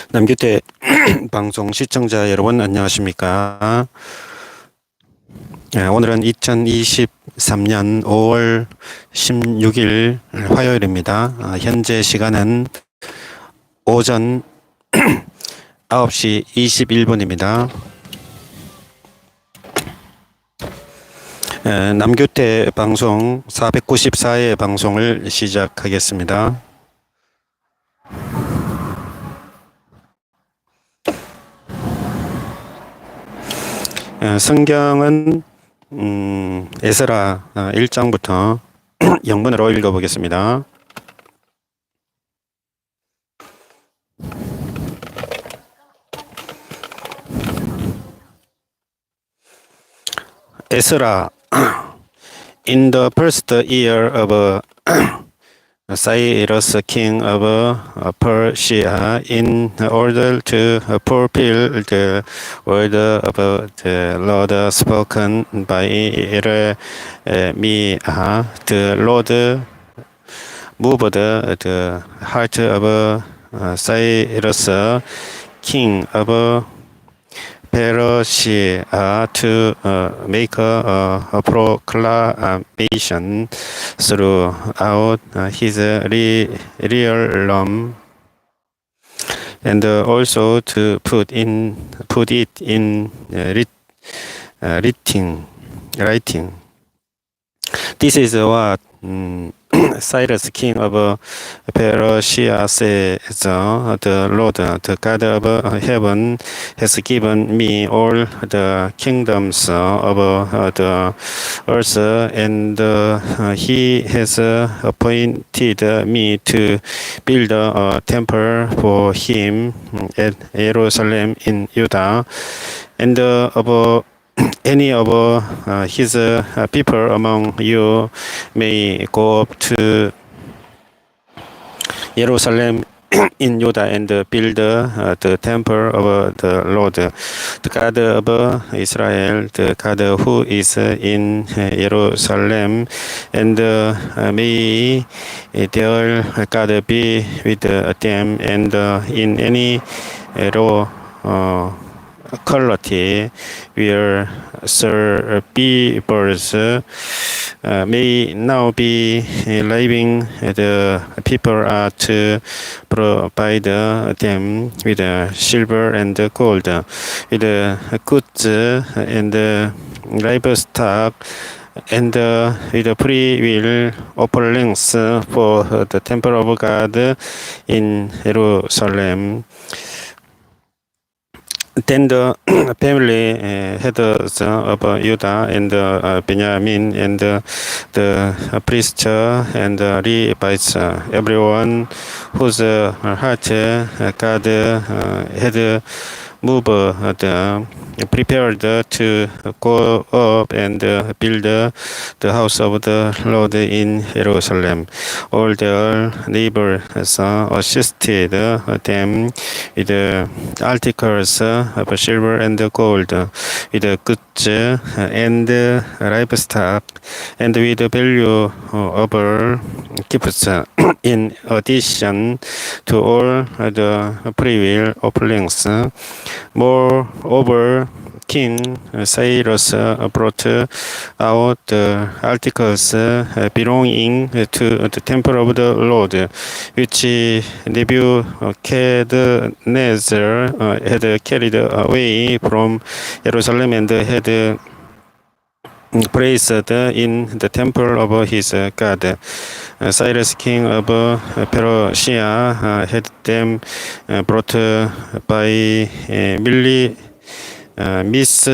남규태 방송 시청자 여러분 안녕하십니까? 오늘은 2023년 5월 16일 화요일입니다. 현재 시간은 오전 9시 21분입니다. 남규태 방송 494회 방송을 시작하겠습니다. 성경은 에스라 1장부터 영문으로 읽어보겠습니다. 에스라 In the first year of Cyrus, king of Persia, in order to fulfill the word of the Lord spoken by Jeremiah, the Lord moved the heart of Cyrus, king of Persia, to make a proclamation throughout his realm, and also to put it in writing. This is what Cyrus, king of Persia, says: The Lord, the God of heaven, has given me all the kingdoms of the earth, and he has appointed me to build a temple for him at Jerusalem in Judah, and of any of his people among you may go up to Jerusalem in Judah and build the temple of the Lord, the God of Israel, the God who is in Jerusalem, and may their God be with them, and in any locality where survivors may now be living, the people are to provide them with silver and gold, with goods and livestock, and with free will offerings for the temple of God in Jerusalem. Then the family heads of Judah and Benjamin, and the priests and Levites, everyone whose heart God had moved, prepared to go up and build the house of the Lord in Jerusalem. All their neighbors assisted them with articles of silver and gold, with goods and livestock, and with valuable gifts, in addition to all the freewill offerings. Moreover, King Cyrus brought out the articles belonging to the temple of the Lord, which Nebuchadnezzar had carried away from Jerusalem and had placed in the temple of his God. Cyrus, king of Persia, had them brought by Misridas,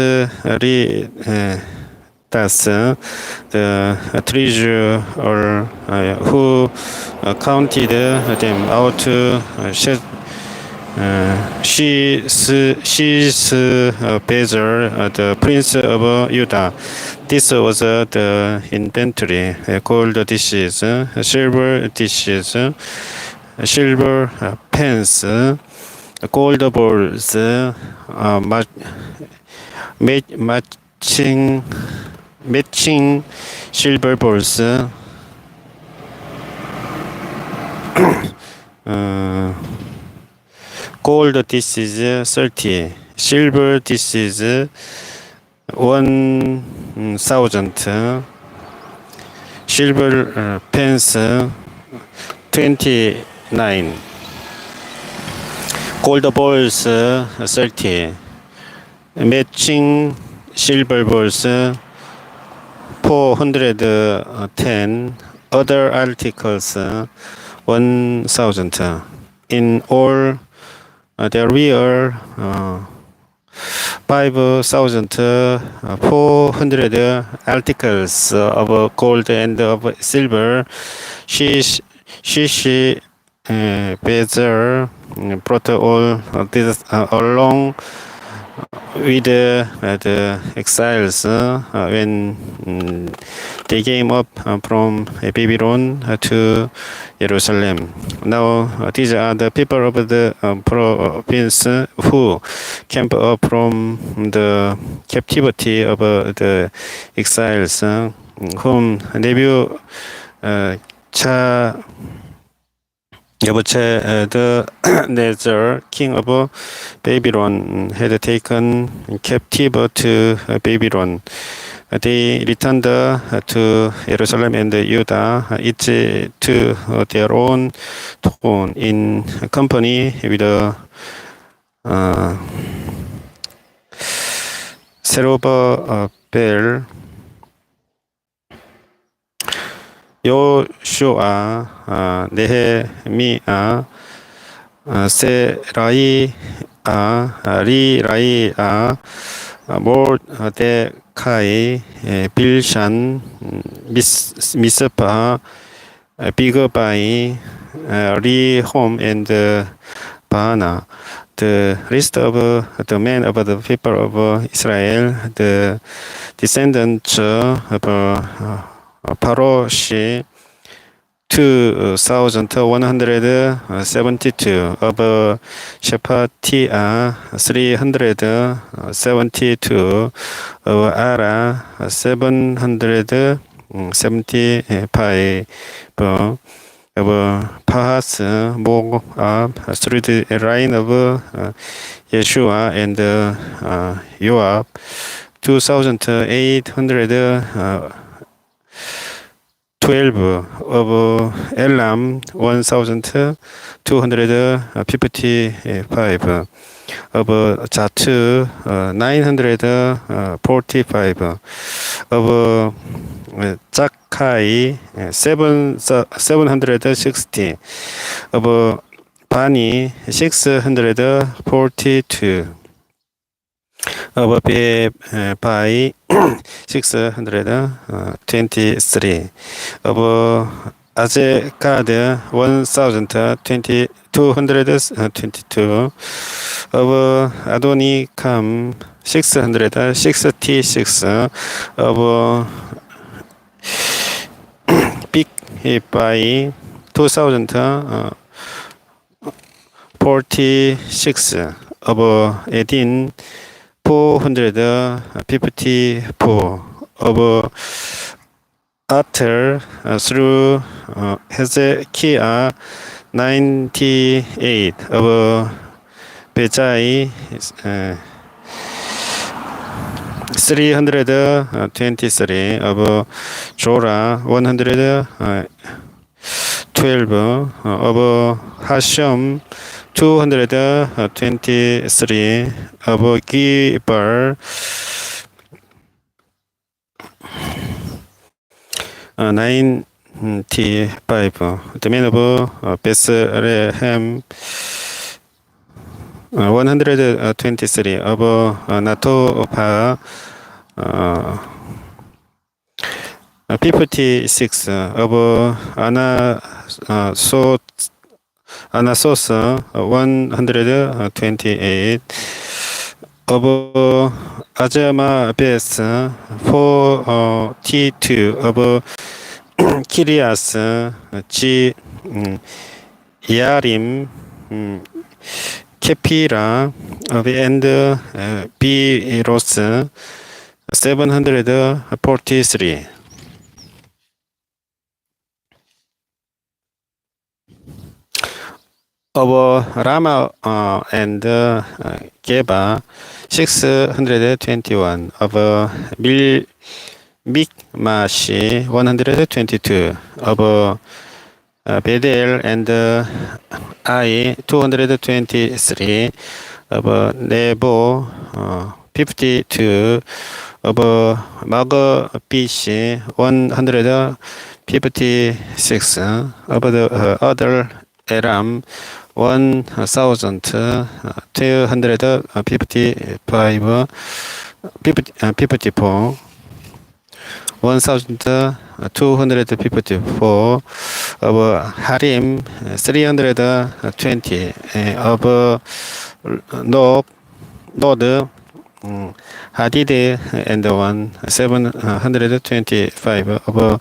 the treasurer, who counted them out to Shishbazzar, the prince of Judah. This was the inventory: gold dishes, silver dishes, silver pans, gold bowls, matching silver bowls, Gold this is 30. Silver this is 1,000. Silver pence 29. Gold balls 30. Matching silver balls 410. Other articles 1,000. In all, there were 5,400 articles of gold and of silver. She Bezer brought all this along with the exiles when they came up from Babylon to Jerusalem. Now these are the people of the province who came up from the captivity of the exiles, whom Nebuchadnezzar, king of Babylon, had taken captive to Babylon. They returned to Jerusalem and Judah, each to their own town, in company with Zerubbabel, 요슈아, 네헤미야, 세라이아, 리라이아, 모데카이, 빌샨, 미스파, 비그바이, 리홈, and 바나. The rest of the men of the people of Israel, the descendants of Paroshi, 2,172, of Shephatiah, 372, of Ara, 775, of Pahas, Moab, through the line of Yeshua and Joab, 2,812, of Elam, 1,255, of Jatu, 945, of Zakkai, 760, of Bani, 642, of Bebai, 623, of Azekad, 1,222, of Adonikam, 666, of Bigbai, 2,046, of Edin, 454, of Ater, through Hezekiah, 98, of Bejai, 323, of Jorah, 112, of Hashem, 223, of Gibar, 95, the men of Bethlehem, 123, of Natophah, 56, of Anasos, 128, of Azamabeth, 42, of Kirias, Yarim, Kepira, and Biros, 743. of Rama and Geba 621, of Mikmash 122, of Bedel and Ai 223, of Nebo 52, of Magabish 156, of the other Eram 1,255, 54, 1,254, of Harim 320, of Nod, Hadid and 725, of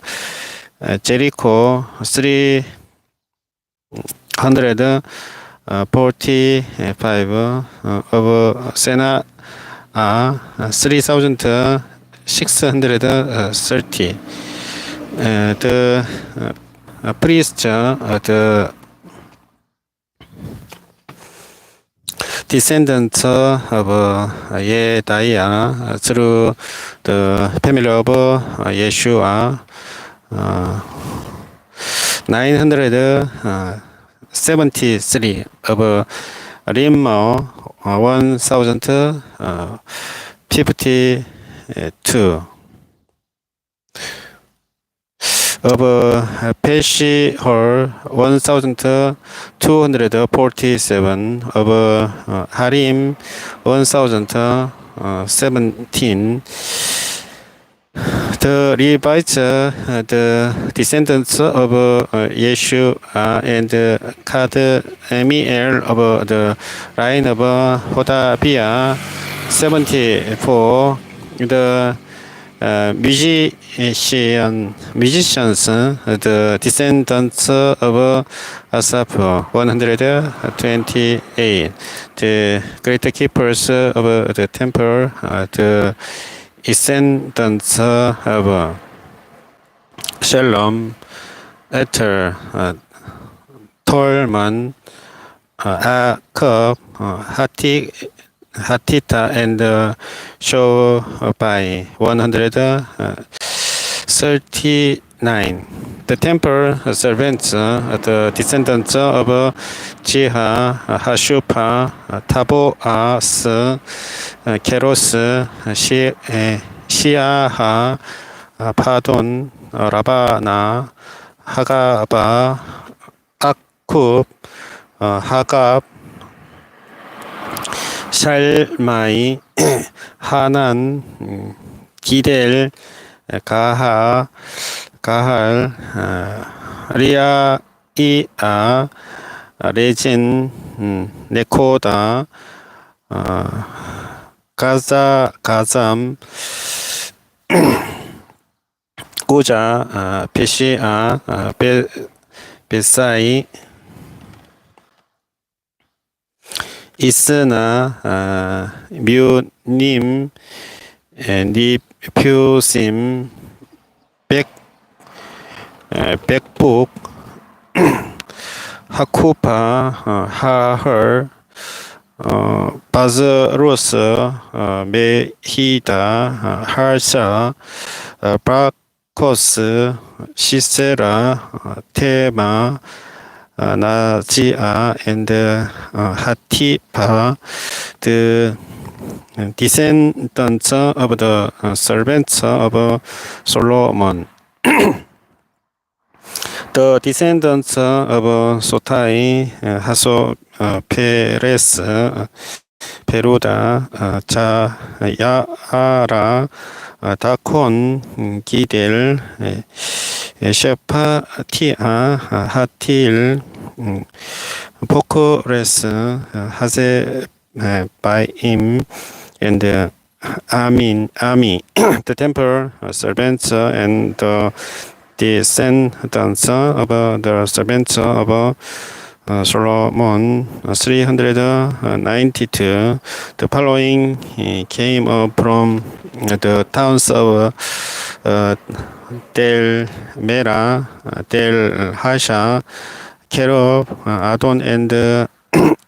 Jericho 345, of Sena 3,630. The priests, the descendants of Yediah through the family of Yeshua, 973, of Rimmo 1,052, of Peshihor 1,247, of Harim 1,017. The Levites, the descendants of Yeshua and Kadmiel of the line of Hodabiah 74, the musicians, the descendants of Asaph 128, the great keepers of the temple, the descendants of Shalom, Ether, Tolman, Akab, Hatita, and Shobai 139. The temple servants, the descendants of Jiha, Hashupa, Taboas, Keros, Shiaha, Padon, Rabana, Hagaba, Akub, Hagab, 샬마이, 하난, 기델, 가할, 리아이아, 레진, 네코다, 가잠, 고자, 베시아, 베사이, 이스나, 뮤님, 니퓨심, 백북, 하쿠파, 하헐, 바즈로스, 메히다, 할사, 브라코스, 시세라, 테마, Nazia and Hatipa, the descendants of the servants of Solomon. The descendants of Sotai, Haso, Peres, Peruda, Yaara, Dakon, Gidel, Shepatia, Hatil, Pokores, Hazebaim, and Ami, the temple servants and the descendants of the servants of Solomon 392. The following came up from the towns of Del Mera, Del Hasha, Caleb, Adon, and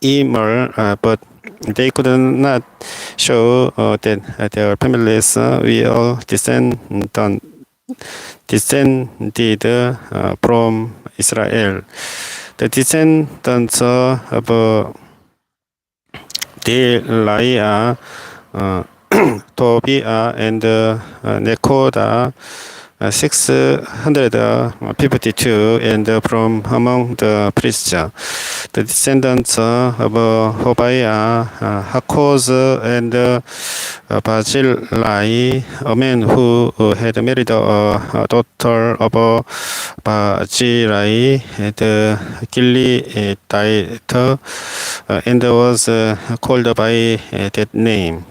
Emer, but they could not show that their families will descended from Israel. The descendants of Deliah, Tobiah, and Nekoda, 652, and from among the priests, the descendants of Hobaiah, Hakoz, and Barzillai, a man who had married a daughter of Barzillai, the Gileadite, and was called by that name.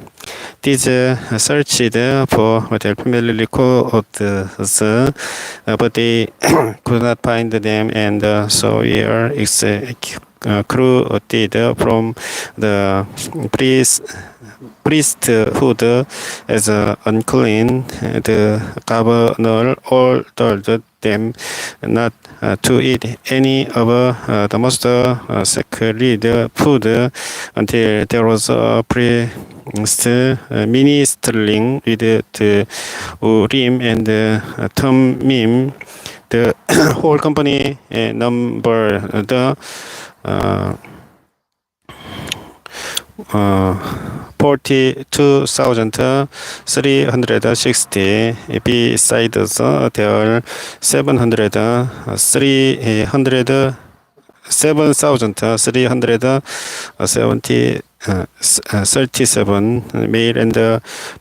These searched for their family records, but they could not find them, and so were excluded from the priesthood as unclean. The governor ordered them not to eat any of the most sacred food until there was a priest ministering with the Urim and Thummim. The whole company numbered 42,360. Besides, there are 7,337 male and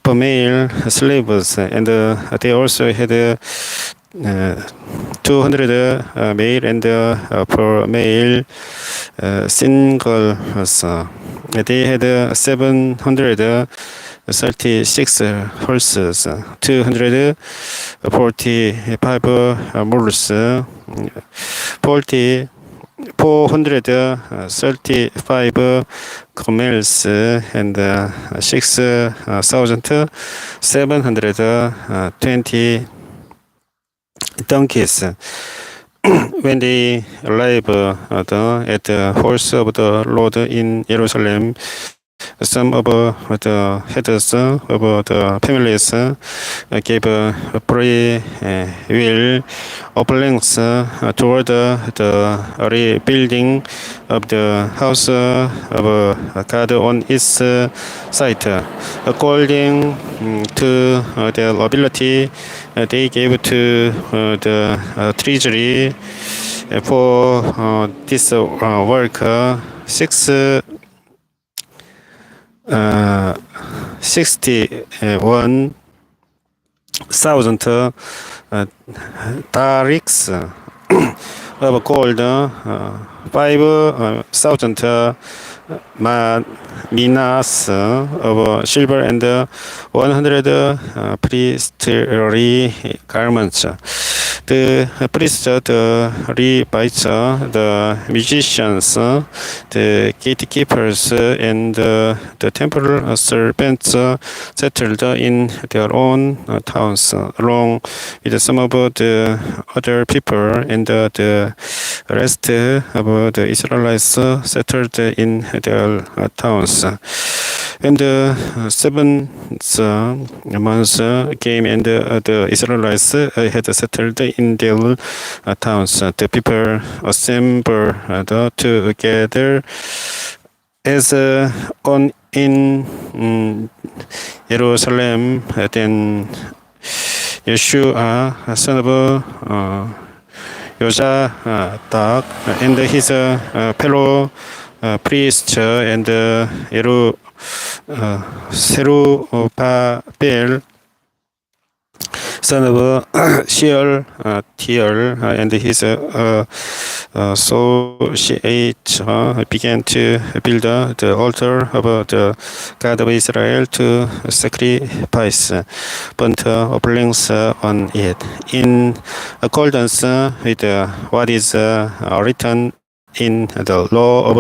female slaves, and they also had 200 male and female singles. They had 736 horses, 245 mules, 435 camels, and 6,720 donkeys. When they arrived at the house of the Lord in Jerusalem, some of the heads of the families gave free will offerings toward the rebuilding of the house of God on its site. According to their ability, they gave to the treasury for this work 61,000 tarics of gold, 5,000 minas of silver, and 100 priestly garments. The priests, the Levites, the musicians, the gatekeepers, and the temple servants settled in their own towns, along with some of the other people, and the rest of the Israelites settled in their towns. And the seventh month came, and the Israelites had settled in their towns. The people assembled together as on in Jerusalem. Then Yeshua, son of Yozadak, and his fellow priests, and Zerubbabel, son of Shealtiel, and his associates began to build the altar of the God of Israel to sacrifice burnt offerings on it, in accordance with what is written in the law of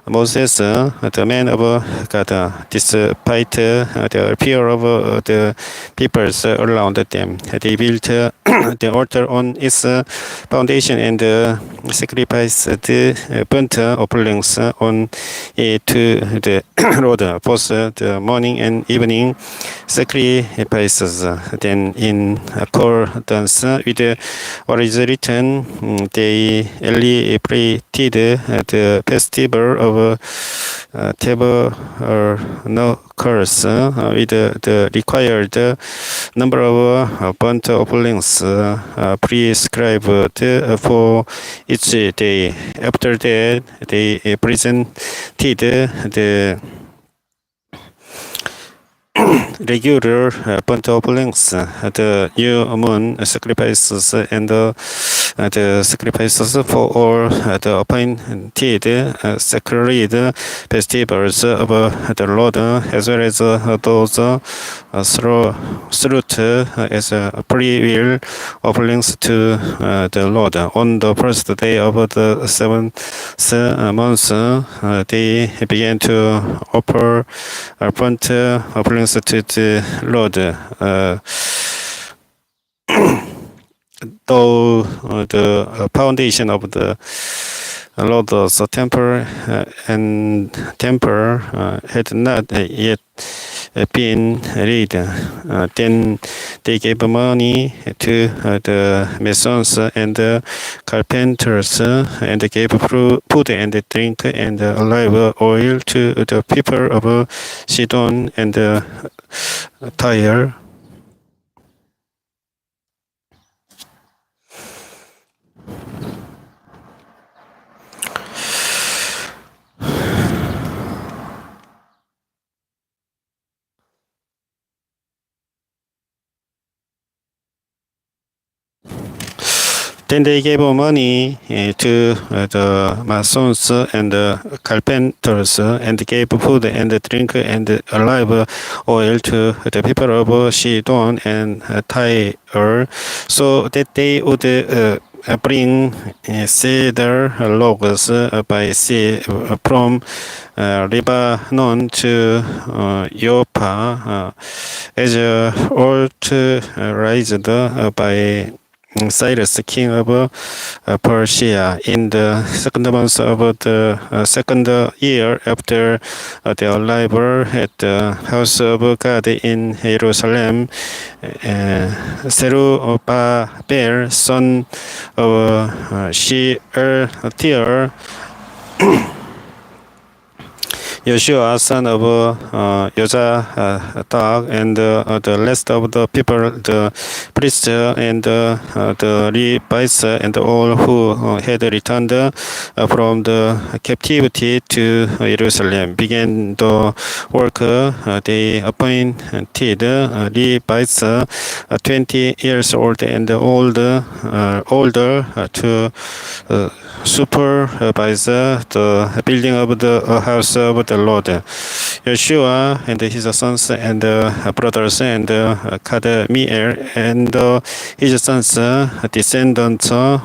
Moses, the man of God, despite the fear of the peoples around them, they built the altar on its foundation and sacrificed the burnt offerings on it to the Lord, both the morning and evening sacrifices. Then, in accordance with what is written, they celebrated the festival of tabernacles with the required number of burnt offerings prescribed for each day. After that, they presented the regular burnt offerings, the new moon sacrifices, and the sacrifices for all the appointed sacred festivals of the Lord, as well as those through as free will offerings to the Lord. On the first day of the seventh month, they began to offer burnt offerings to the Lord. Though the foundation of the Lord's temple had not yet been laid, then they gave money to the masons and the carpenters, and gave food and drink and olive oil to the people of Sidon and Tyre. Then they gave money to the masons and the carpenters, and gave food and drink and olive oil to the people of Sidon and Tyre, so that they would bring cedar logs by sea from Lebanon to Joppa, as authorized by Cyrus, king of Persia, in the second month of the second year after their arrival at the house of God in Jerusalem. Zerubbabel, son of Shealtiel, Joshua, son of Jozadak, and the rest of the people, the priests and the Levites, and all who had returned from the captivity to Jerusalem, began the work. They appointed Levites 20 years old and older to supervise the building of the house of the Lord. Joshua and his sons and brothers, and Kadmiel and his sons, descendants of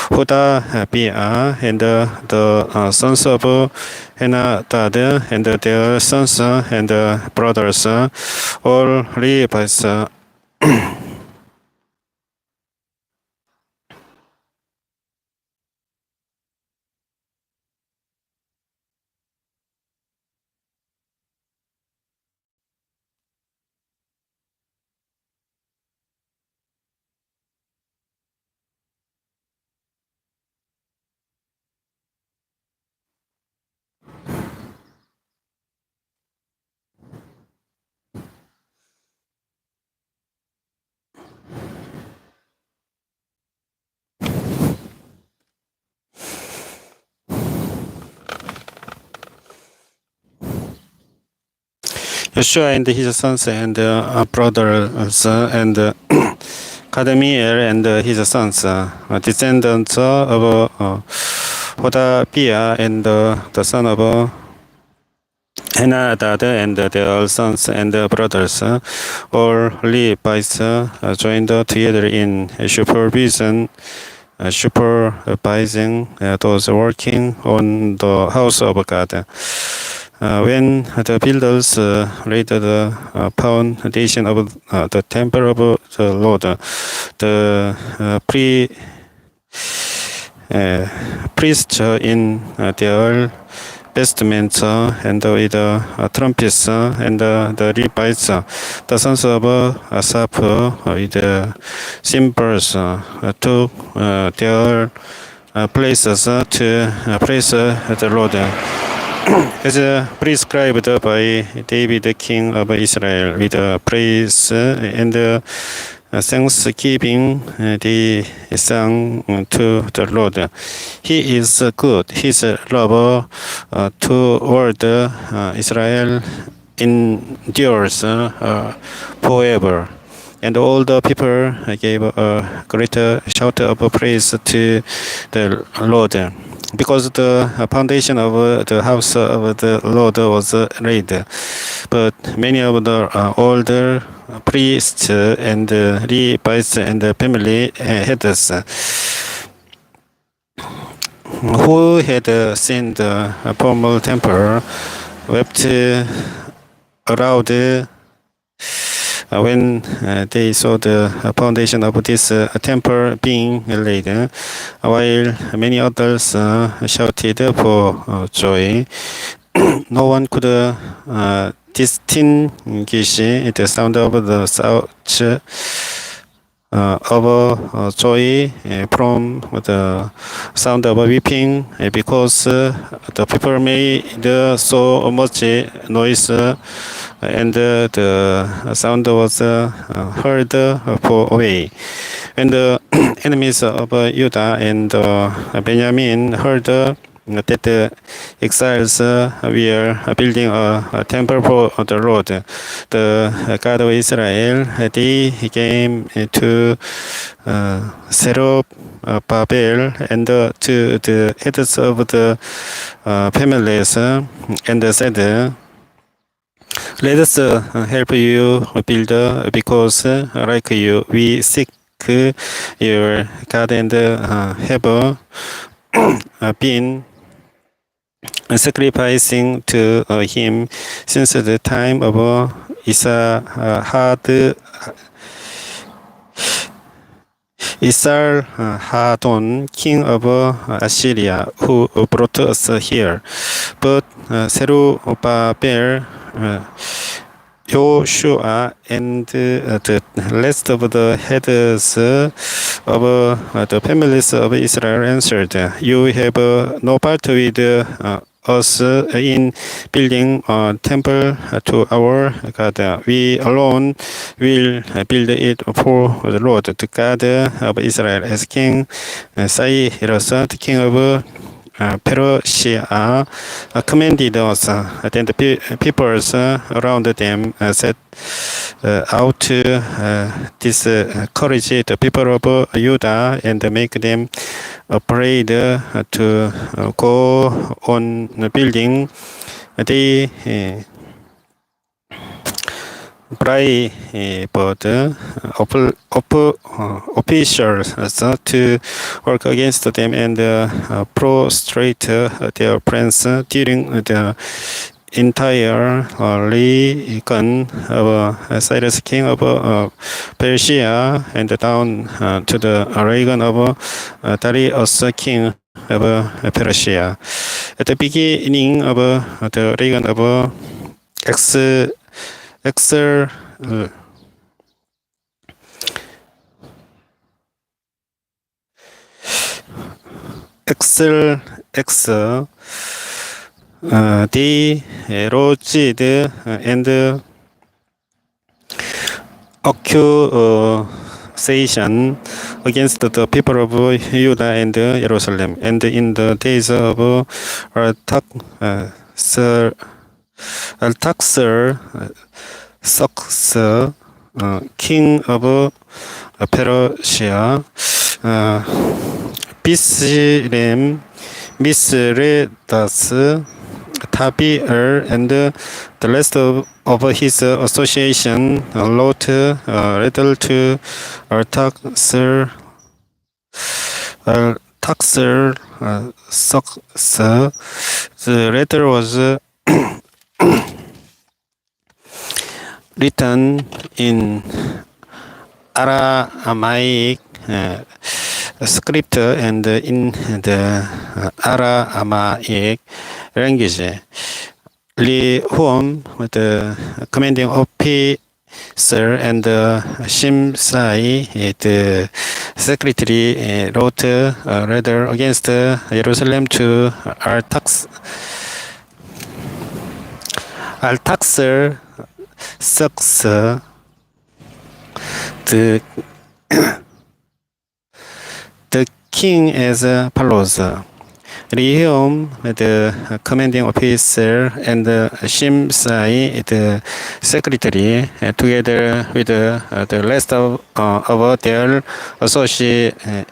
Hodabiah, and the sons of Henadad, and their sons and brothers, all Levites. Joshua and his sons and brothers, and Kadmiel and his sons, descendants of Hodabiah, and the son of Henadad, and their sons and brothers, all Levites, joined together in supervision supervising those working on the house of God. When the builders laid the foundation of the temple of the Lord, the priests in their vestments and with trumpets and the Levites, the sons of Asaph with cymbals took their places to praise the Lord. As prescribed by David, king of Israel, with praise and thanksgiving, they sang to the Lord. He is good. His love toward Israel endures forever. And all the people gave a great shout of praise to the Lord, because the foundation of the house of the Lord was laid. But many of the older priests and Levites and family heads who had seen the former temple wept aloud when they saw the foundation of this temple being laid, while many others shouted for joy. No one could distinguish the sound of the shouts of joy from the sound of weeping, because the people made so much noise, and the sound was heard far away. When the enemies of Judah and Benjamin heard that the exiles were building a temple for the Lord, the God of Israel, they came to Zerubbabel and to the heads of the families and said, "Let us help you build, because like you, we seek your God and have been sacrificing to him since the time of Esarhaddon, king of Assyria, who brought us here." But Zerubbabel, Joshua, and the rest of the heads of the families of Israel answered, "You have no part with us in building a temple to our God. We alone will build it for the Lord, the God of Israel." As King Cyrus, the king of Persia, commanded us, then the peoples around them set out to discourage the people of Judah and make them afraid to go on building. They bribed officials to work against them and prostrate their friends during the entire reign of Cyrus, king of Persia, and down to the reign of Darius, king of Persia. At the beginning of the reign of they rose and accusation against the people of Judah and Jerusalem. And in the days of Artaxerxes, king of Persia, Misredas, Tabir, and the rest of his association wrote a letter to Artaxerxes, taxer success. The letter was written in Aramaic script and in the Aramaic language. Whom the commanding officer and Shimshai, the secretary, wrote a letter against Jerusalem to Artaxer success. The king as follows. Rehum, the commanding officer, and Shimshai, the secretary, together with the rest of their associates,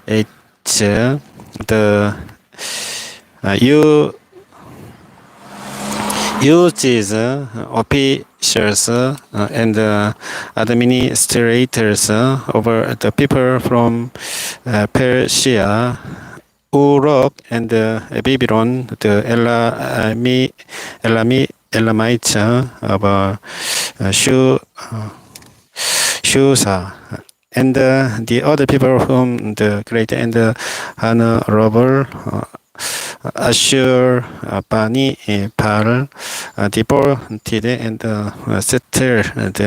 the uses officials and administrators over the people from Persia, Uruk, and Babylon, the Elamites of Shusa, and the other people whom the great and honorable Ashur Bani Pal deported and settled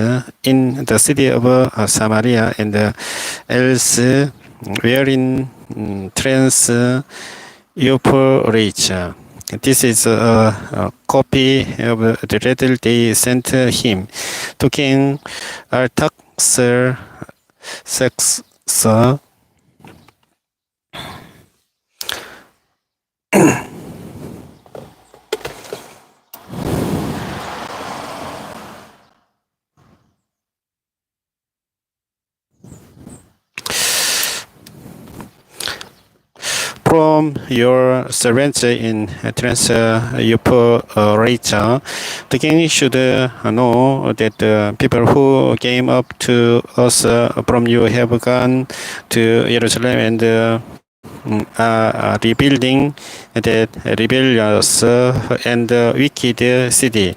in the city of Samaria and else wherein trans Euphrates. This is a copy of the letter they sent him to King Artaxerxes. From your servants in Trans Euphrates, the king should know that the people who came up to us from you have gone to Jerusalem and are rebuilding that rebellious and wicked city.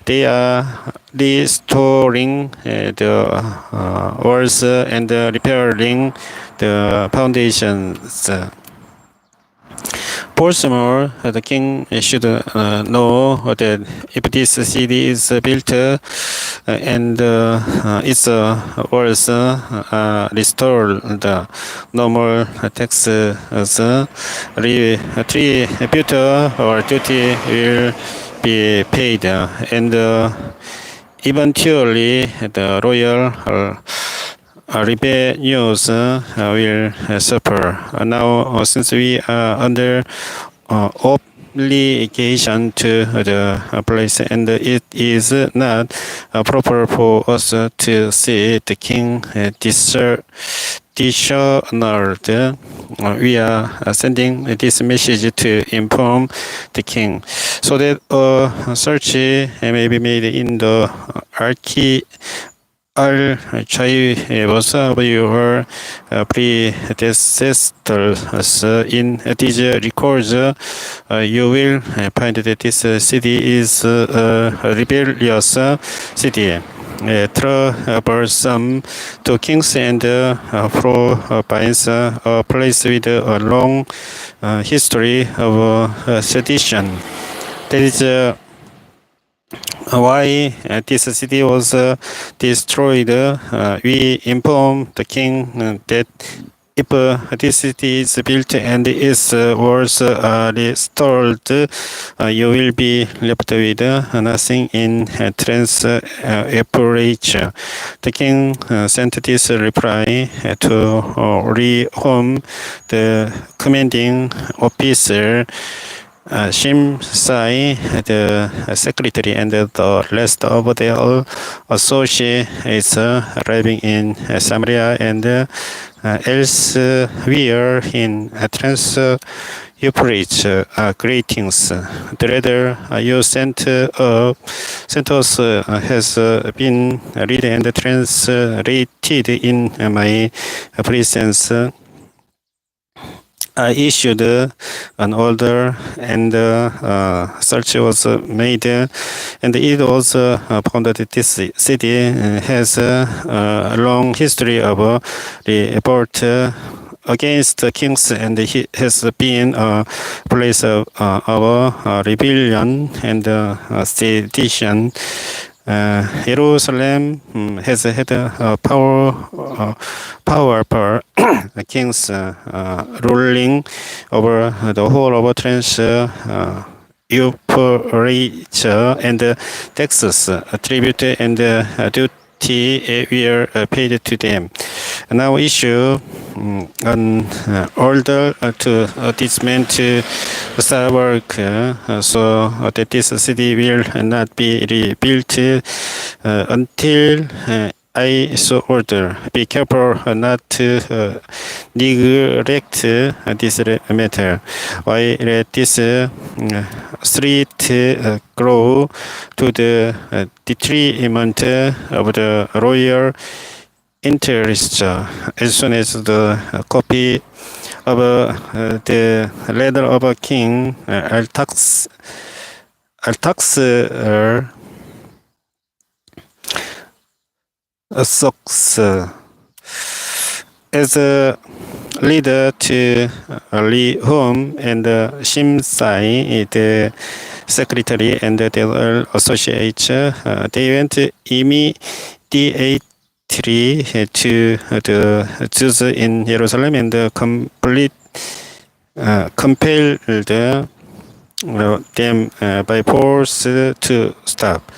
They are restoring the walls and repairing the foundations. Furthermore, the king should know that if this city is built and its walls are restored, no more taxes, tribute or duty will be paid, and eventually the royal revenues will suffer. Now, since we are under obligation to the place, and it is not proper for us to see the king dishonored, we are sending this message to inform the king, so that a search may be made in the archives of your predecessors. In these records, you will find that this city is a rebellious city, troublesome to kings and province, a place with a long history of sedition. That is why this city was destroyed. We inform the king that if this city is built and its walls are restored, you will be left with nothing in Trans Euphrates. The king sent this reply to Rehum, the commanding officer, Shimshai, the secretary, and the rest of their associates arriving in Samaria and elsewhere in Trans Euphrates. Greetings. The letter you sent us has been read and translated in my presence. issued an order, and search was made, and it was found that this city has a long history of revolt against the kings, and it has been a place of rebellion and sedition. Jerusalem has had powerful kings ruling over the whole of Trans Euphrates, and taxes, tribute, and duty were paid to them. Now issue an order to these men to start work, so that this city will not be rebuilt until I so order. Be careful not to neglect this matter. Why let this street grow to the detriment of the royal interest? As soon as the copy of the letter of a king Artaxerxes as a leader to Rehum and Shimsai, the secretary, and their associates, they went immediately to the Jews in Jerusalem and compelled them by force to stop.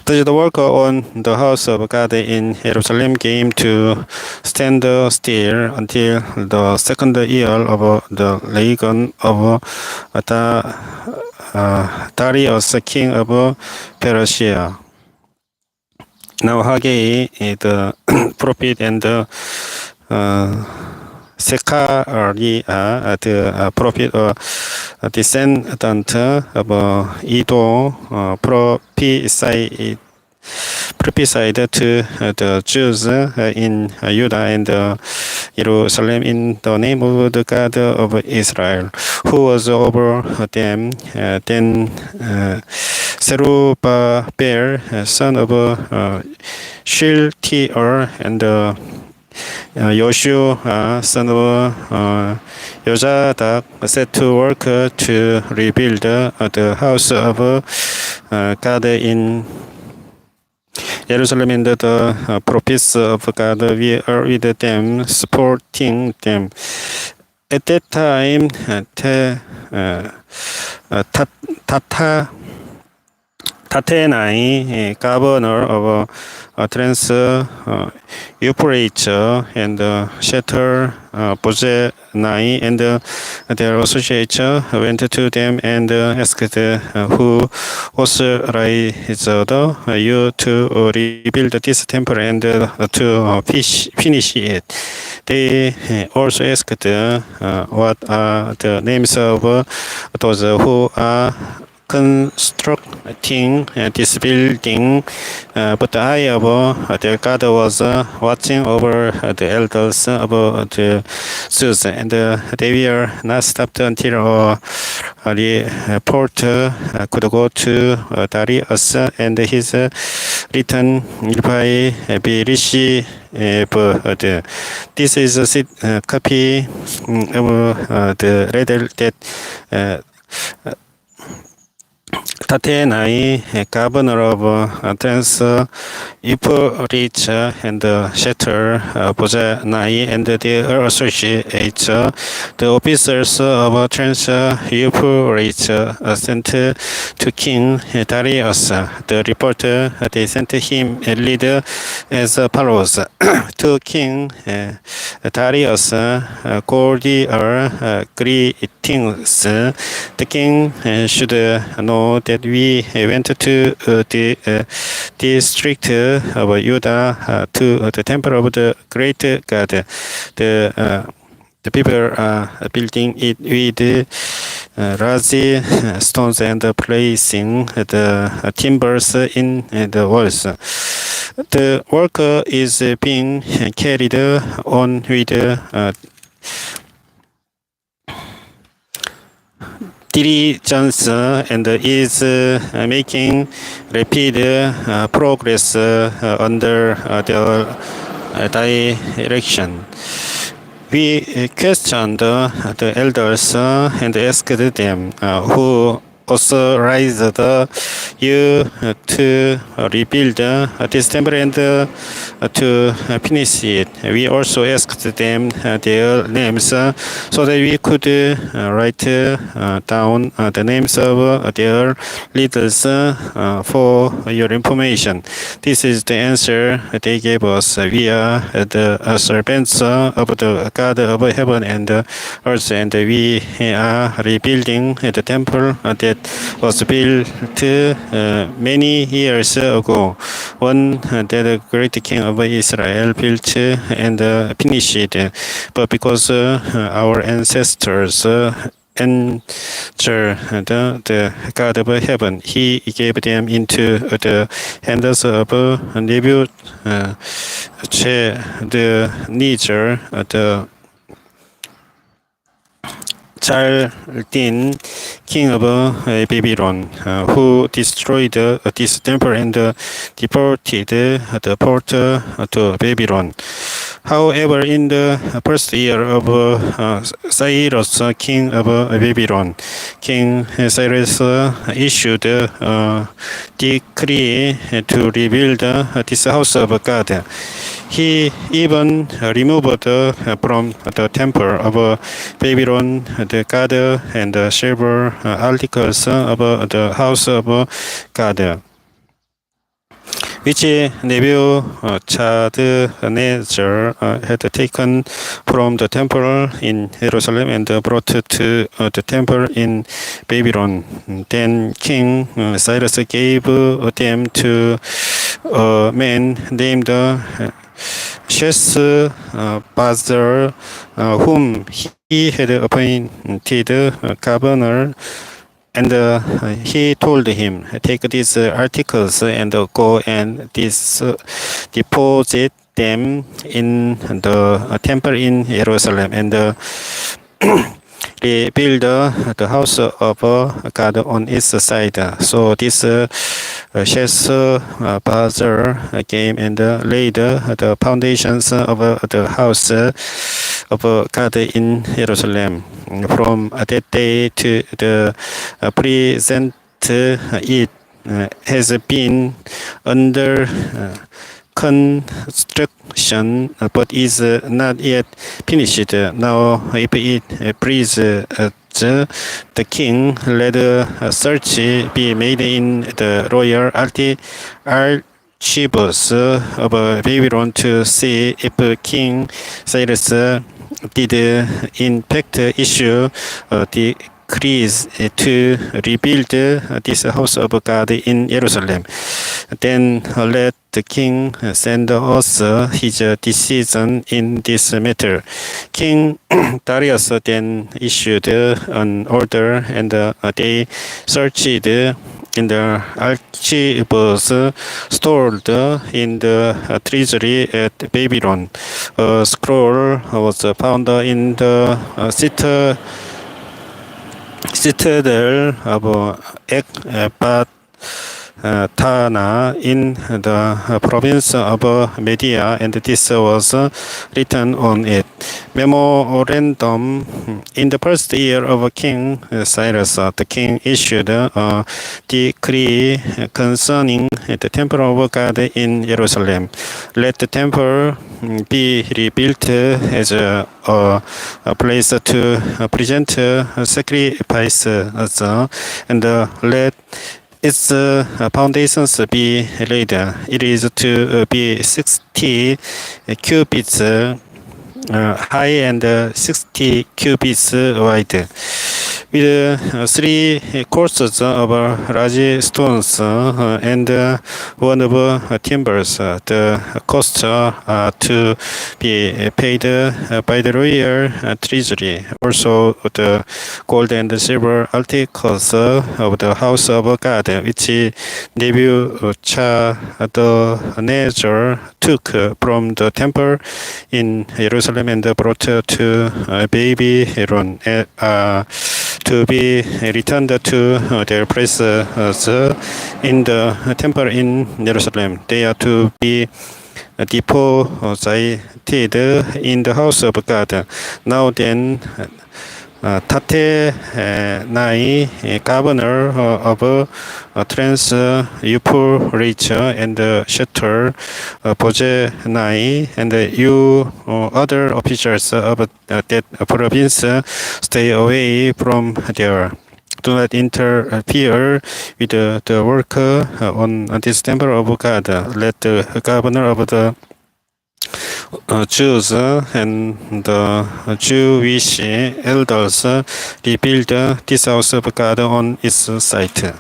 Thus the work on the house of God in Jerusalem came to stand still until the second year of the reign of Darius, king of Persia. Now Haggai, the prophet, and Zechariah, the prophet, descendant of Edo, prophesied to the Jews in Judah and Jerusalem in the name of the God of Israel, who was over them. Then Zerubbabel, son of Shealtiel, and Joshua, son of Jozadak, set to work to rebuild the house of God in Jerusalem, and the prophets of God were with them, supporting them. At that time, Tattenai, governor of Trans Euphrates, and Shetar Bozenai and their associates went to them and asked who authorized you to rebuild this temple and to finish it. They also asked what are the names of those who are constructing this building, but the eye of their God was watching over the elders of the Jews, and they were not stopped until a report could go to Darius and his written reply be received. This is a copy of the letter that Tattenai, governor of Trans Euphrates, and Shetar Bozenai and their associates, the officers of Trans Euphrates, sent to King Darius. The report they sent him read as follows: To King Darius, cordial greetings. The king should know that we went to the district of Judah to the temple of the great God. The people are building it with large stones and placing the timbers in the walls. The work is being carried on with diligence and is making rapid progress under the direction. We questioned the elders and asked them who authorized you to rebuild this temple and to finish it. We also asked them their names so that we could write down the names of their leaders for your information. This is the answer they gave us. We are the servants of the God of heaven and earth, and we are rebuilding the temple that was built many years ago, one that the great king of Israel built and finished. But because our ancestors entered the God of heaven, he gave them into the hands of Nebuchadnezzar, the Chaldin, king of Babylon, who destroyed this temple and deported the port to Babylon. However, in the first year of Cyrus, king of Babylon, King Cyrus issued a decree to rebuild this house of God. He even removed from the temple of Babylon the God and the silver articles of the house of God, which Nebuchadnezzar had taken from the temple in Jerusalem and brought to the temple in Babylon. Then King Cyrus gave them to a man named Sheshbazzar, whom he had appointed governor, and he told him, "Take these articles and go and deposit them in the temple in Jerusalem and rebuild the house of God on its side." So this Sheshbazzar came and laid the foundations of the house of God in Jerusalem. From that day to the present, it has been under construction, but is not yet finished. Now, if it pleases the king, let a search be made in the royal archives of Babylon to see if King Cyrus did in fact issue decrees to rebuild this house of God in Jerusalem. Then let the king send us his decision in this matter. King Darius then issued an order, and they searched in the archives stored in the treasury at Babylon. A scroll was found in the citadel of Ecbatana in the province of Media, and this was written on it. Memorandum: in the first year of King Cyrus, the king issued a decree concerning the temple of God in Jerusalem. Let the temple be rebuilt as a place to present sacrifices, and let its foundations be laid. It is to be 60 cubits high and 60 cubits wide. with three courses of large stones and one of timbers. The costs are to be paid by the royal treasury. Also, the gold and silver articles of the house of God, which Nebuchadnezzar took from the temple in Jerusalem and brought to Babylon, to be returned to their places in the temple in Jerusalem. They are to be deposited in the house of God. Now then, Tattenai, governor of Trans Euphrates and Shetar, Bozenai, and you other officials of that province, stay away from there. Do not interfere with the work on this temple of God. Let the governor of the Jews and the Jewish elders rebuild this house of God on its site.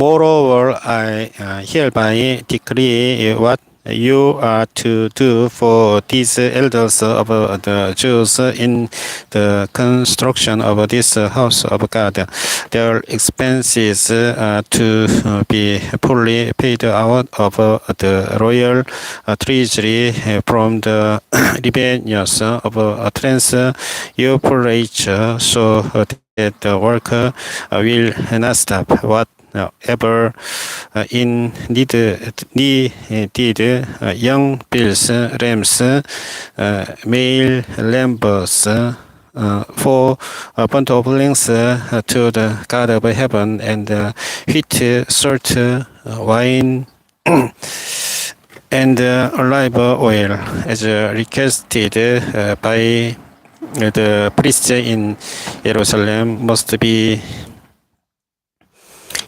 Moreover, I hereby decree what you are to do for these elders of the Jews in the construction of this house of God. Their expenses are to be fully paid out of the royal treasury from the revenues of Trans Euphrates, so that the work will not stop. Whatever in needed young bulls, rams, male lambs, for burnt offerings to the God of heaven, and wheat, salt, wine, and olive oil, as requested by the priests in Jerusalem, must be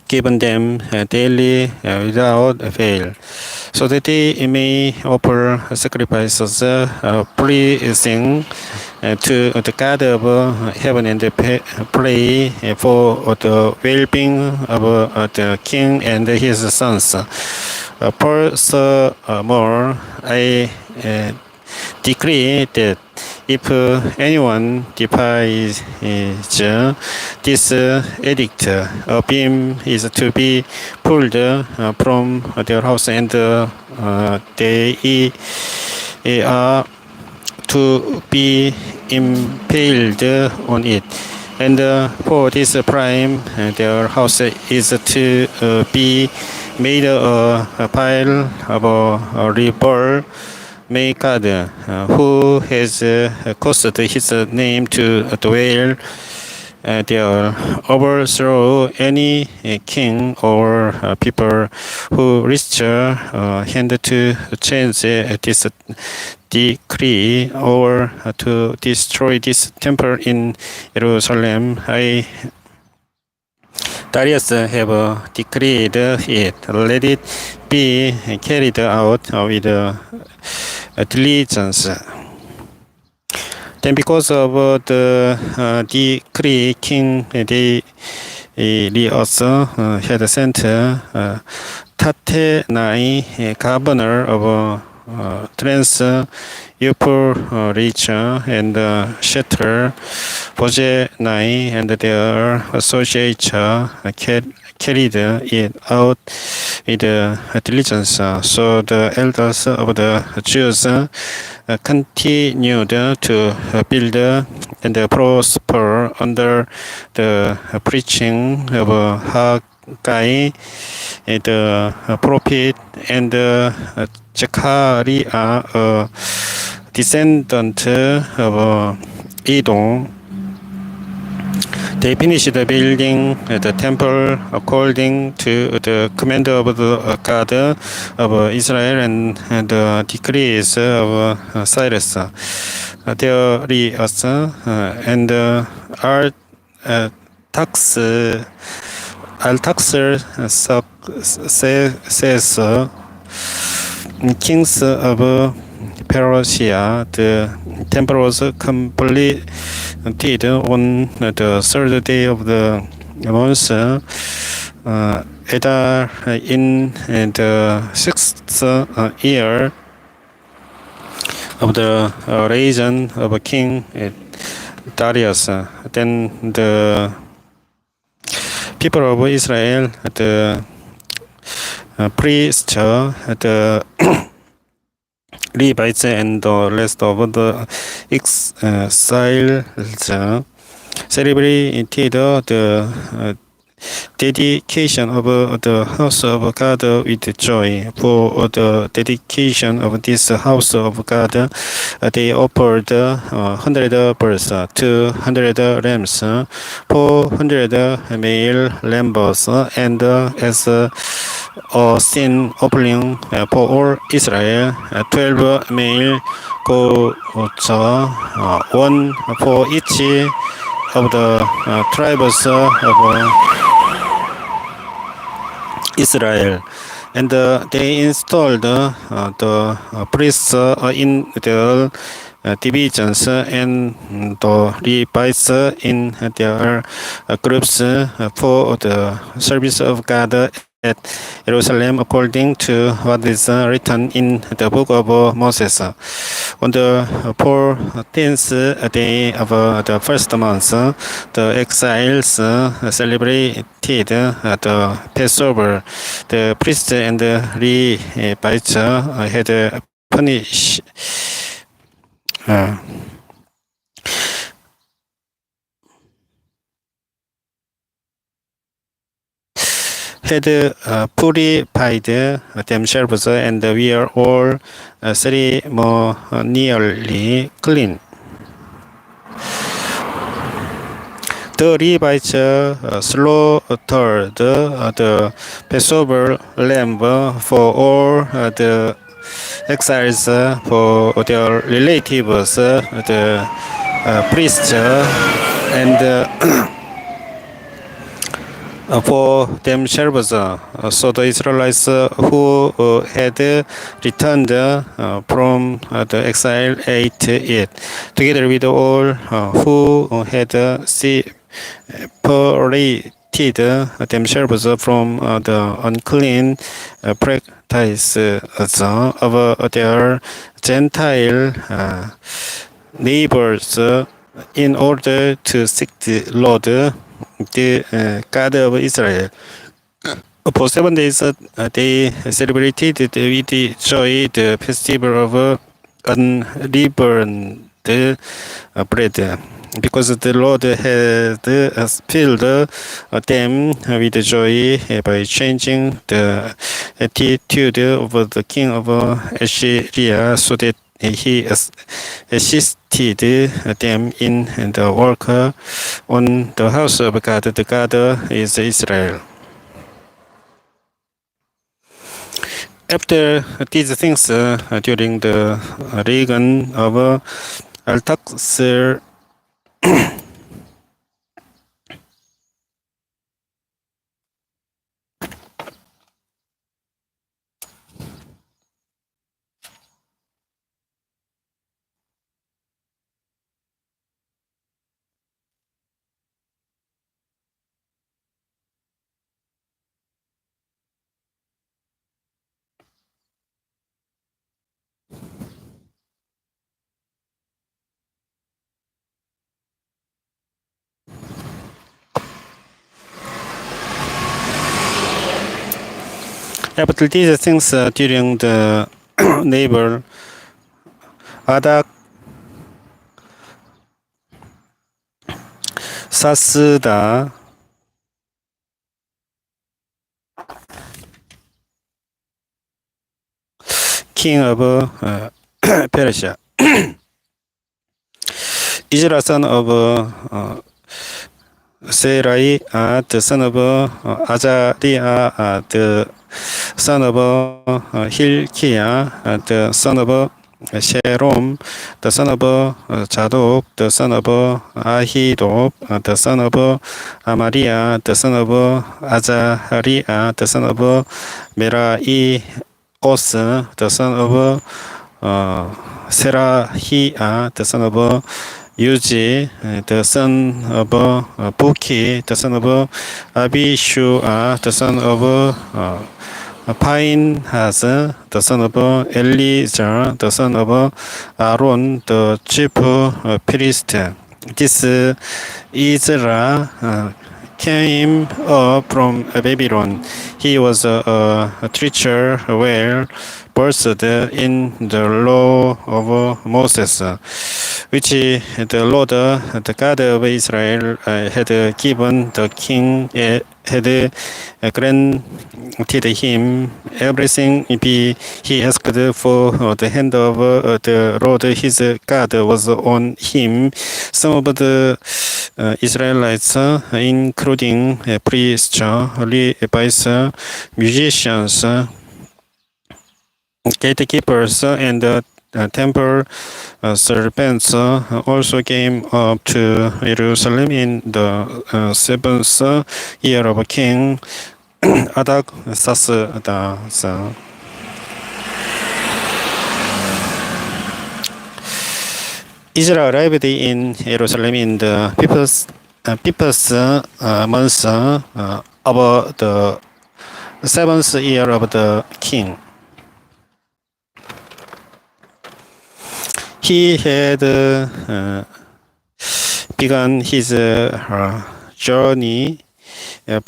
given them daily without fail, so that they may offer sacrifices pleasing to the God of heaven, and pray for the well-being of the king and his sons. Furthermore, I decree that if anyone defies this edict, a beam is to be pulled from their house, and they are to be impaled on it. And for this crime, their house is to be made a pile of rubble. May God, who has caused his name to dwell there, overthrow any king or people who reach hand to change this decree or to destroy this temple in Jerusalem. I, Darius, have decreed it. Let it be carried out with diligence. Then, because of the decree, King Darius had sent Tattenai, governor of Trans Euphrates, and Shetar, Bozenai, and their associates carried it out with diligence. So the elders of the Jews continued to build and prosper under the preaching of Haggai, the prophet, and Zechariah, a descendant of Edom. They finished building the temple according to the command of the God of Israel and the decrees of Cyrus, Darius, and Artaxerxes, successor kings of Persia. The temple was completed on the third day of the month, Adar, in the sixth year of the reign of King Darius. Then the people of Israel, the priests, the Levites, and the rest of the exiles celebrated the dedication of the house of God with joy. For the dedication of this house of God, they offered 100 bulls, 200 rams, 400 male lambs, and as a sin offering for all Israel, 12 male goats, one for each of the tribes of Israel. And they installed the priests in the divisions and the Levites in their groups for the service of God at Jerusalem, according to what is written in the book of Moses. On the 14th day of the first month, the exiles celebrated the Passover. The priests and the Levites had punished purified themselves and were all ceremonially clean. The Levites slaughtered the Passover lamb for all the exiles, for their relatives, the priests, and for themselves. So the Israelites who had returned from the exile ate it, together with all who had separated themselves from the unclean practices of their Gentile neighbors, in order to seek the Lord, the God of Israel. For 7 days they celebrated with joy the festival of unleavened bread, because the Lord had filled them with joy by changing the attitude of the king of Assyria, so that he assisted them in the work on the house of God. The God is Israel. After these things, during the reign of Artaxerxes, after these things, during the neighbor Artaxerxes, king of Persia, EZRA, son of Serai, the son of Azariah, the son of Hilkiah, the son of Shalom, the son of Zadok, the son of Ahitub, the son of Amariah, the son of Azariah, the son of Meraios, the son of Serahiah, the son of Uzi, the son of Buki, the son of Abishua, the son of Pinehas, the son of Eleazar, the son of Aaron, the chief priest. This EZRA came up from Babylon. He was a teacher well versed in the law of Moses, which the Lord, the God of Israel, had given the king, had granted him everything he asked for. The hand of the Lord his God was on him. Some of the Israelites, including priests, Levites, musicians, gatekeepers, and temple servants also came up to Jerusalem in the 7th year of King Artaxerxes. Israel arrived in Jerusalem in the fifth month of the 7th year of the king. He had begun his journey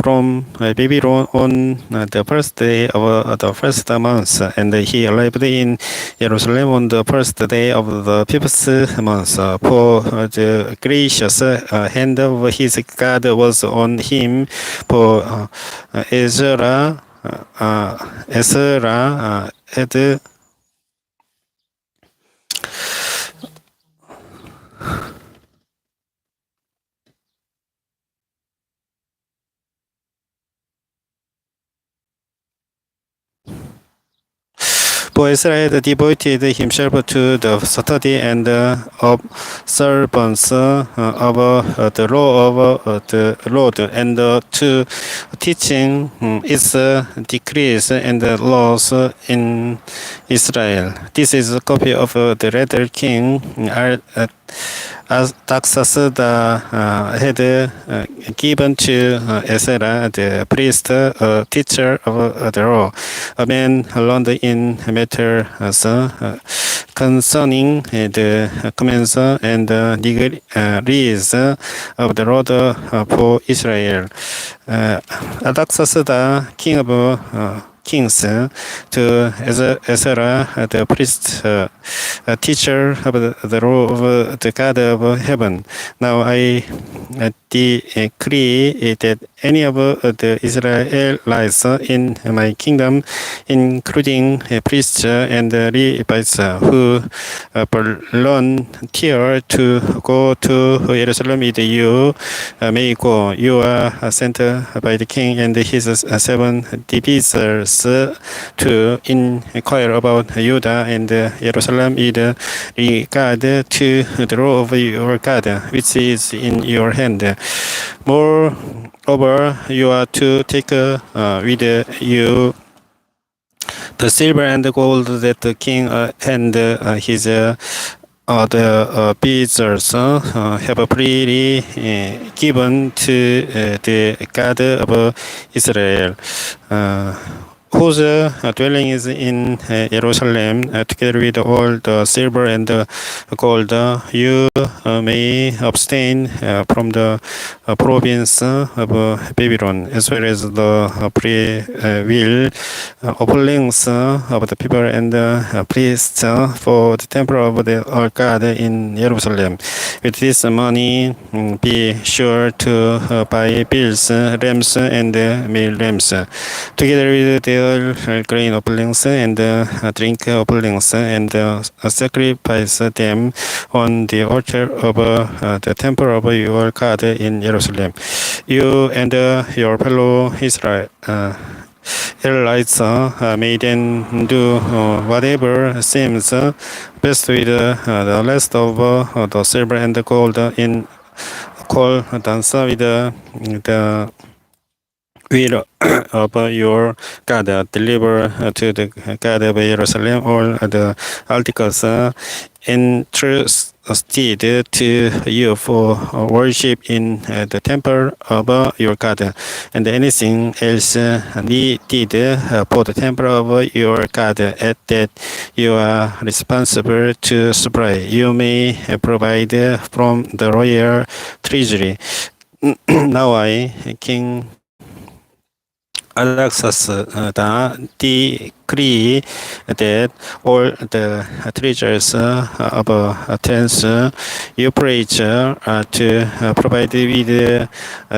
from Babylon on the first day of the first month, and he arrived in Jerusalem on the first day of the fifth month. For the gracious hand of his God was on him, for EZRA had For Israel had devoted himself to the study and observance of the law of the Lord, and to teaching its decrees and laws in Israel. This is a copy of the letter King Artaxerxes had given to EZRA, the priest, teacher of the law, a man learned in matters concerning the commands and decrees of the Lord for Israel. Artaxerxes, the king of kings, to EZRA, the priest, teacher of the law of the God of heaven. Now I decree that any of the Israelites in my kingdom, including priests and Levites, who volunteer to go to Jerusalem with you, may go. You are sent by the king and his 7 divisors to inquire about Judah and Jerusalem with regard to the law of your God, which is in your hand. Moreover, you are to take with you the silver and the gold that the king and his the visitors have freely given to the God of Israel, whose dwelling is in Jerusalem, together with all the silver and the gold. You may abstain from the province of Babylon, as well as the will offerings of the people and the priests for the temple of the our God in Jerusalem. With this money, be sure to buy bills, lambs, and meal lambs, together with their grain offerings and drink offerings, and sacrifice them on the altar of the temple of your God in Jerusalem. You and your fellow Israelites may then do whatever seems best with the rest of the silver and the gold in accordance with the will of your God. Deliver to the God of Jerusalem all the articles entrusted to you for worship in the temple of your God, and anything else needed for the temple of your God that you are responsible to supply. You may provide from the royal treasury. Now I, King Alexis, decree that all the treasures of tents you preach to provide with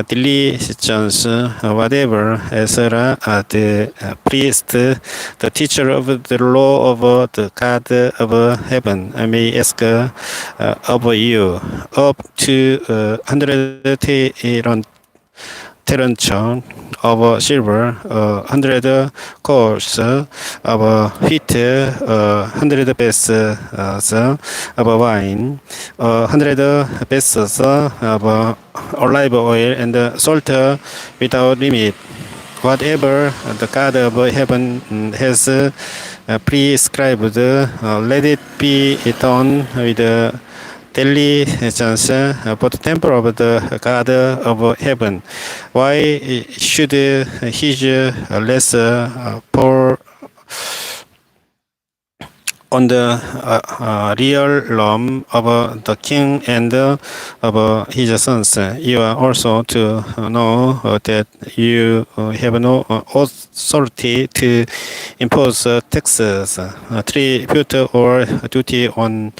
diligence whatever EZRA, the priest, the teacher of the law of the God of heaven, may ask of you, up to 100 talents of silver, 100 quarts of wheat, 100 vessels of wine, 100 vessels of olive oil, and salt without limit. Whatever the God of heaven has prescribed, let it be done with diligence for the temple of the God of heaven. Why should his less pour on the real realm of the king and of his sons? You are also to know that you have no authority to impose taxes, tribute, or duty on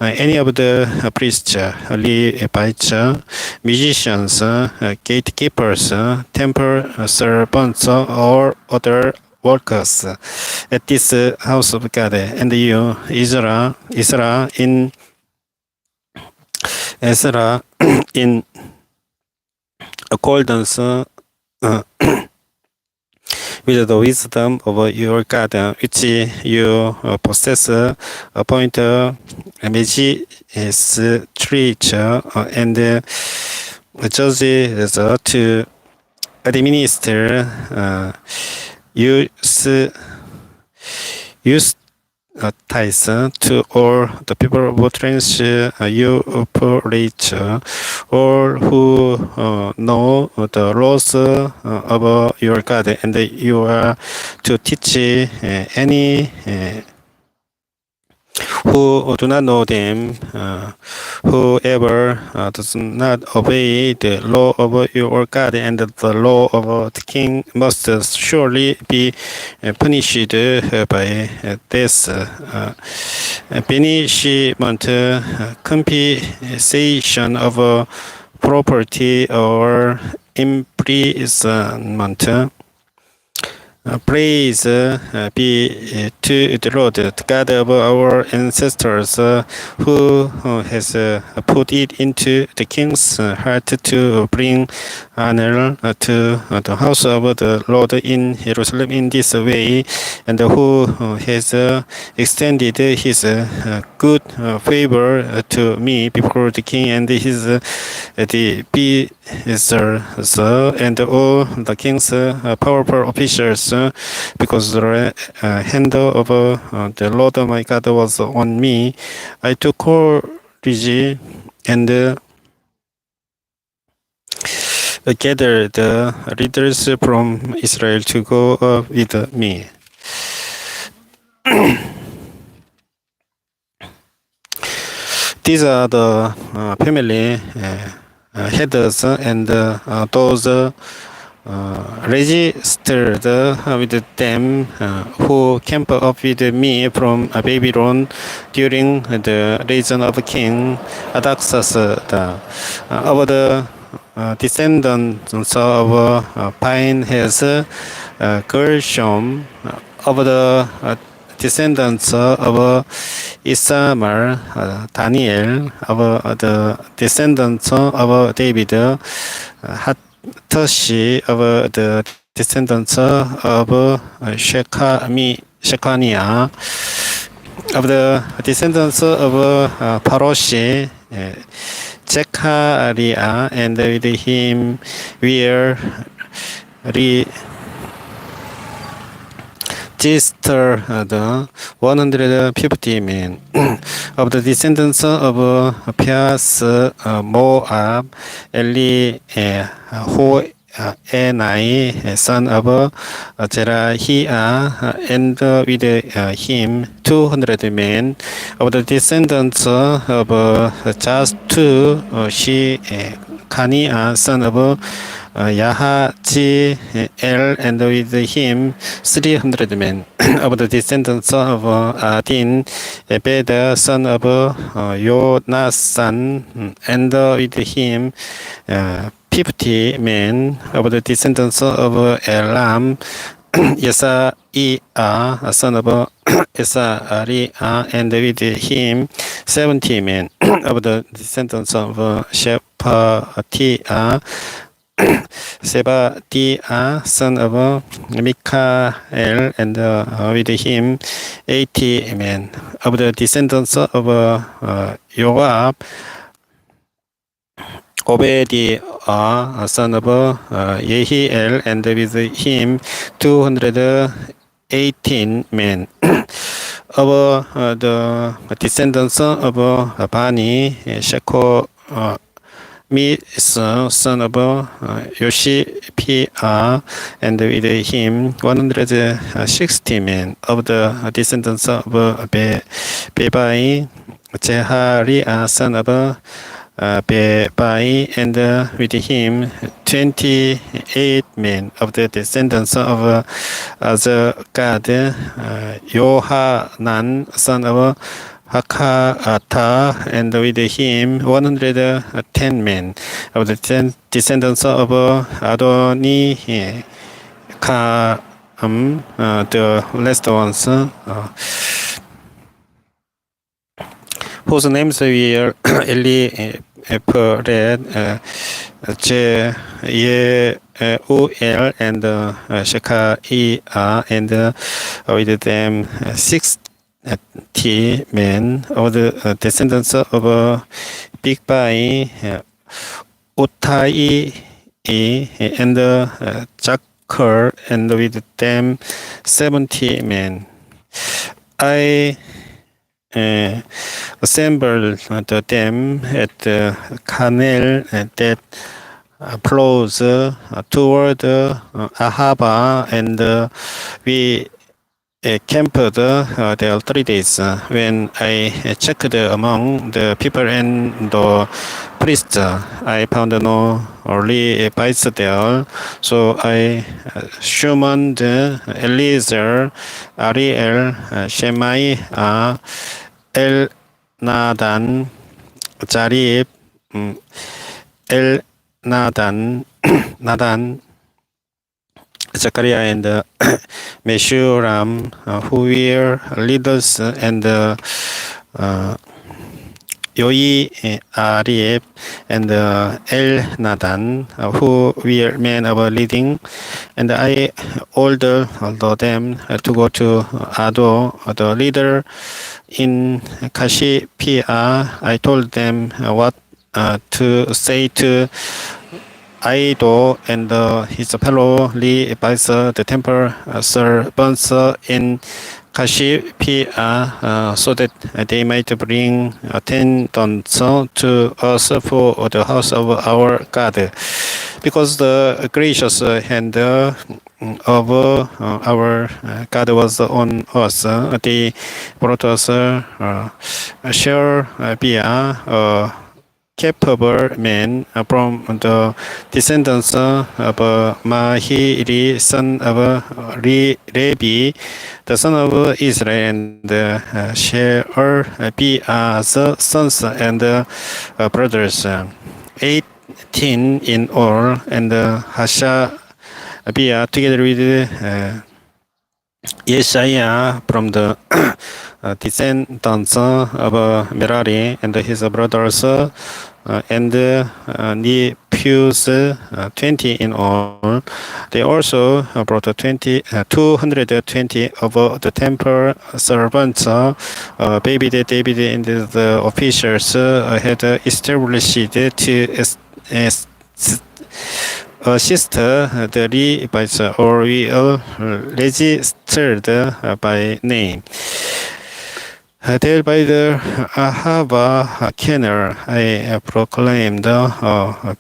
any of the priests, Levites, musicians, gatekeepers, temple servants, or other workers at this house of God. And you, EZRA, in accordance with the wisdom of your God, which you possess, appoint a magistrate and judges to administer use tithes to all the people of trench you operate, all who know the laws of your God, and you are to teach any who do not know them. Whoever does not obey the law of your God and the law of the king must surely be punished by death. Banishment, compensation of property, or imprisonment. Praise be to the Lord, the God of our ancestors, who has put it into the king's heart to bring honor to the house of the Lord in Jerusalem in this way, and who has extended his good favor to me before the king and his the officers and all the king's powerful officials, because the hand of the Lord my God was on me. I took courage and gathered the leaders from Israel to go with me. These are the family heads and those registered with them who came up with me from Babylon during the reign of King Artaxerxes of the descendants of Phinehas, Gershom, of the descendants of Isamar, Daniel, of the descendants of David, Hattush, of the descendants of Shechaniah, of the descendants of Parosh, Zechariah, and with him were registered 150 men. Of the descendants of Pias, Moab, Enai, son of Zerahiah, and with him 200 men. Of the descendants of Jastu, Shekaniah, son of Yahaziel, and with him 300 men. Of the descendants of Adin, Ebed, son of Yonasan, and with him 50 men. Of the descendants of Elam, Yesaiah, son of Ezariah, and with him 70 men. Of the descendants of Shephatiah, Sebadiah, son of Michael, and with him 80 men. Of the descendants of Joab, Obadiah, son of Yehiel, and with him 218 men. Of the descendants of Bani, son of Yoshipia, and with him 160 men. Of the descendants of Bebai, Jehariah, son of Bebai, and with him 28 men. Of the descendants of Azgad, Yohanan, son of Hakata, and with him 110 men. Of the descendants of Adoni, the last ones, whose names were Eliphalet, Jeuel, and Shechaiah, and with them 60 men. Of the descendants of Bigbai, Uttai, and Jacker, and with them 70 men. I assembled them at Carmel that flows toward Ahava, and we camped there 3 days. When I checked among the people and the priests, I found no Levites there. So I summoned Eliezer, Ariel, Shemaiah, Elnadan, Jarib, Nadan, Zechariah, and Meshulam, who were leaders, and Yoiarib, and Elnadan, who were men of leading. And I ordered them to go to Ado, the leader in Kashipia. I told them what to say to Aido and his fellow Levites, the temple servants in Kashipia, so that they might bring attendants to us for the house of our God. Because the gracious hand of our God was on us, they brought us Sherebiah, capable men from the descendants of Mahili, son of Levi, the son of Israel, and Sherebiah's sons and brothers, 18 in all, and Hashabiah together with Yeshaiah from the descendants of Merari and his brothers and nephews, 20 in all. They also brought 220 of the temple servants. David and the officials had established to assist the Levites, or we registered by name. There by the Ahava Kenner, I proclaimed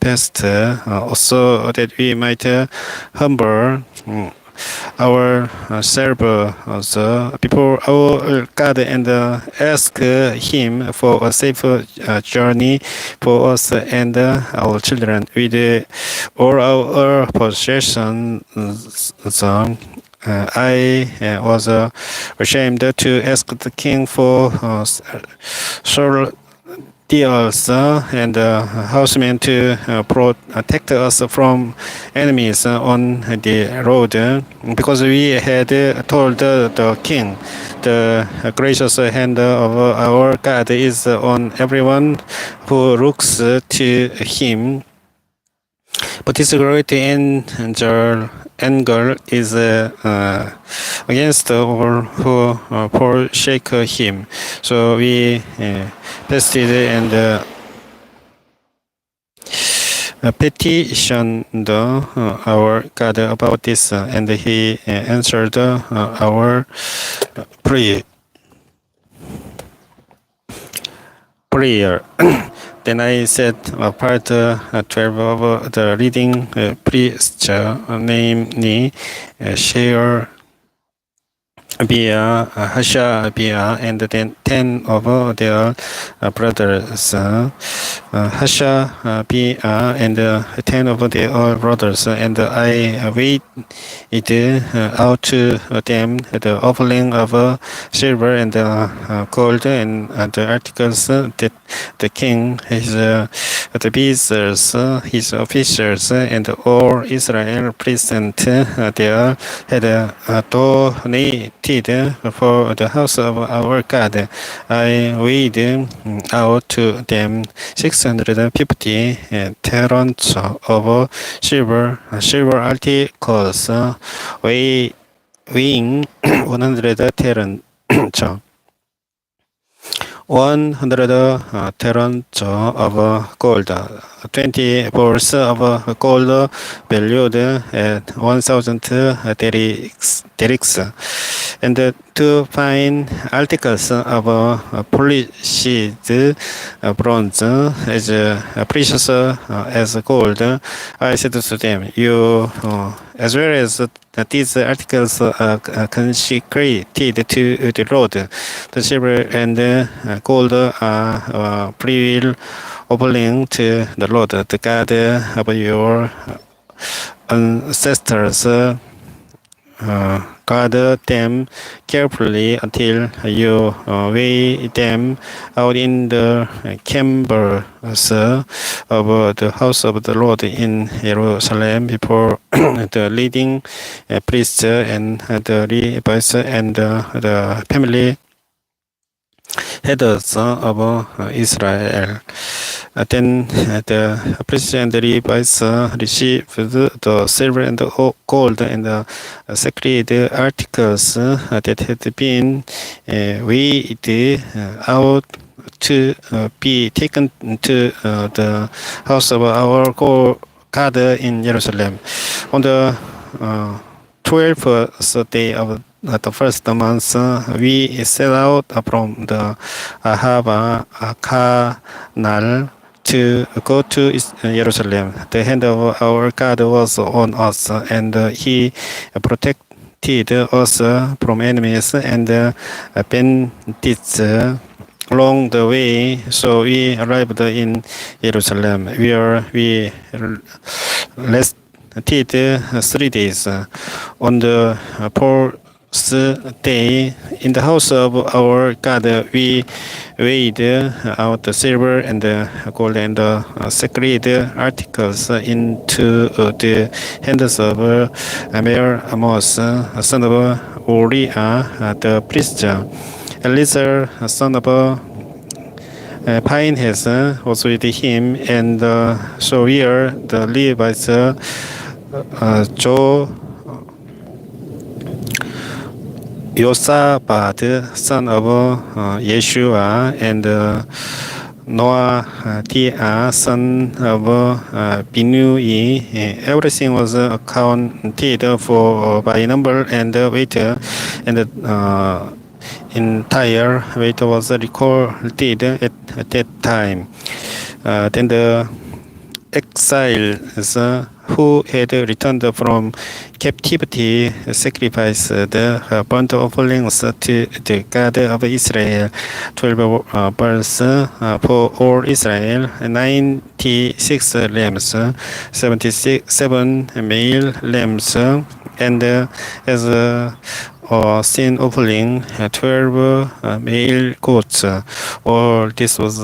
best also that we might humble ourselves before our God and ask Him for a safe journey for us and our children with all our possessions. I was ashamed to ask the king for soldiers and housemen to protect us from enemies on the road, because we had told the king, the gracious hand of our God is on everyone who looks to Him. But His great anger is against all who forsake Him. So we fasted and petitioned our God about this, and He answered our prayer. Then I set apart 12 of the leading priests, namely Hashabiah, and then 10 of their brothers. Hashabiah and 10 of their brothers, and I weighed out to them the offering of silver and gold and the articles that the king, his advisors, his officials, and all Israel present there had donated for the house of our God. I weighed out to them 650 talents of silver articles, weighing 100 talents. 100 talents of gold, 20 balls of gold valued at 1,000 derricks, and 2 fine articles of polished bronze, as precious as gold. I said to them, you, as well as these articles are consecrated to the Lord. The silver and gold are freewill offering to the Lord, the God of your ancestors. Guard them carefully until you weigh them out in the chambers of the house of the Lord in Jerusalem before the leading priests and the Levites and the family heads of Israel. Then the priests and the Levites received the silver and the gold and the sacred articles that had been weighed out to be taken to the house of our God in Jerusalem. On the 12th day of the first month, we set out from the Ahava Canal to go to Jerusalem. The hand of our God was on us, and He protected us from enemies and bandits. along the way. So we arrived in Jerusalem, where we rested 3 days. On the fourth day, in the house of our God, we weighed out the silver and the gold and the sacred articles into the hands of Amir Amos, son of Uriah, the priest. Eliezer, son of Phinehas, was with him, and so here the Levites, Yosabad, son of Yeshua, and Noah, son of Binui. Everything was accounted for by number and weight, and the entire weight was recorded at that time. Then the exiles who had returned from captivity sacrificed the burnt offerings to the God of Israel, 12 bulls for all Israel, 96 lambs, 77 male lambs, and as a sin offering, 12 male goats. All this was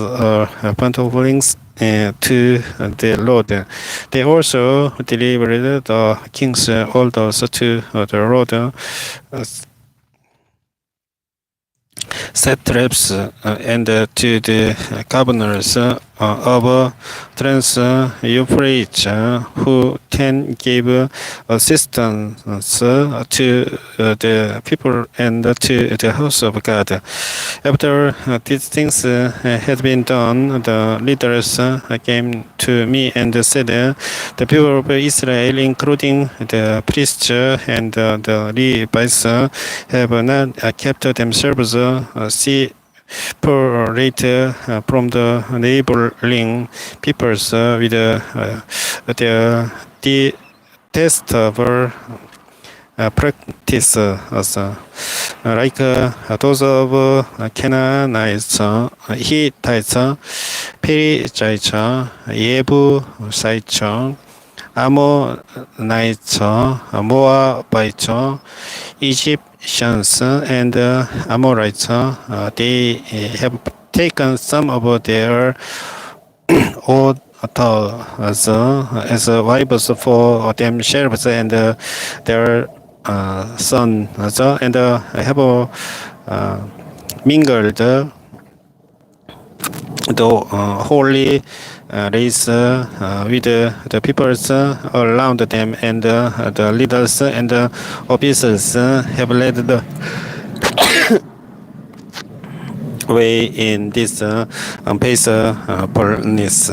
burnt offerings to the Lord. They also delivered the king's orders to the Lord, satraps, and to the governors of Trans-Euphrates, who then gave assistance to the people and to the house of God. After these things had been done, the leaders came to me and said, "The people of Israel, including the priests and the Levites, have not kept themselves separate from the neighboring peoples with their detestable practices, like those of Canaanites, Hittites, Perizzites, Jebusites, Ammonites, Moabites, Egyptians, and Amorites. They have taken some of their daughters as wives for themselves and their sons, and have mingled the holy race with the peoples around them, and the leaders and officers have led the way in this unpeacefulness.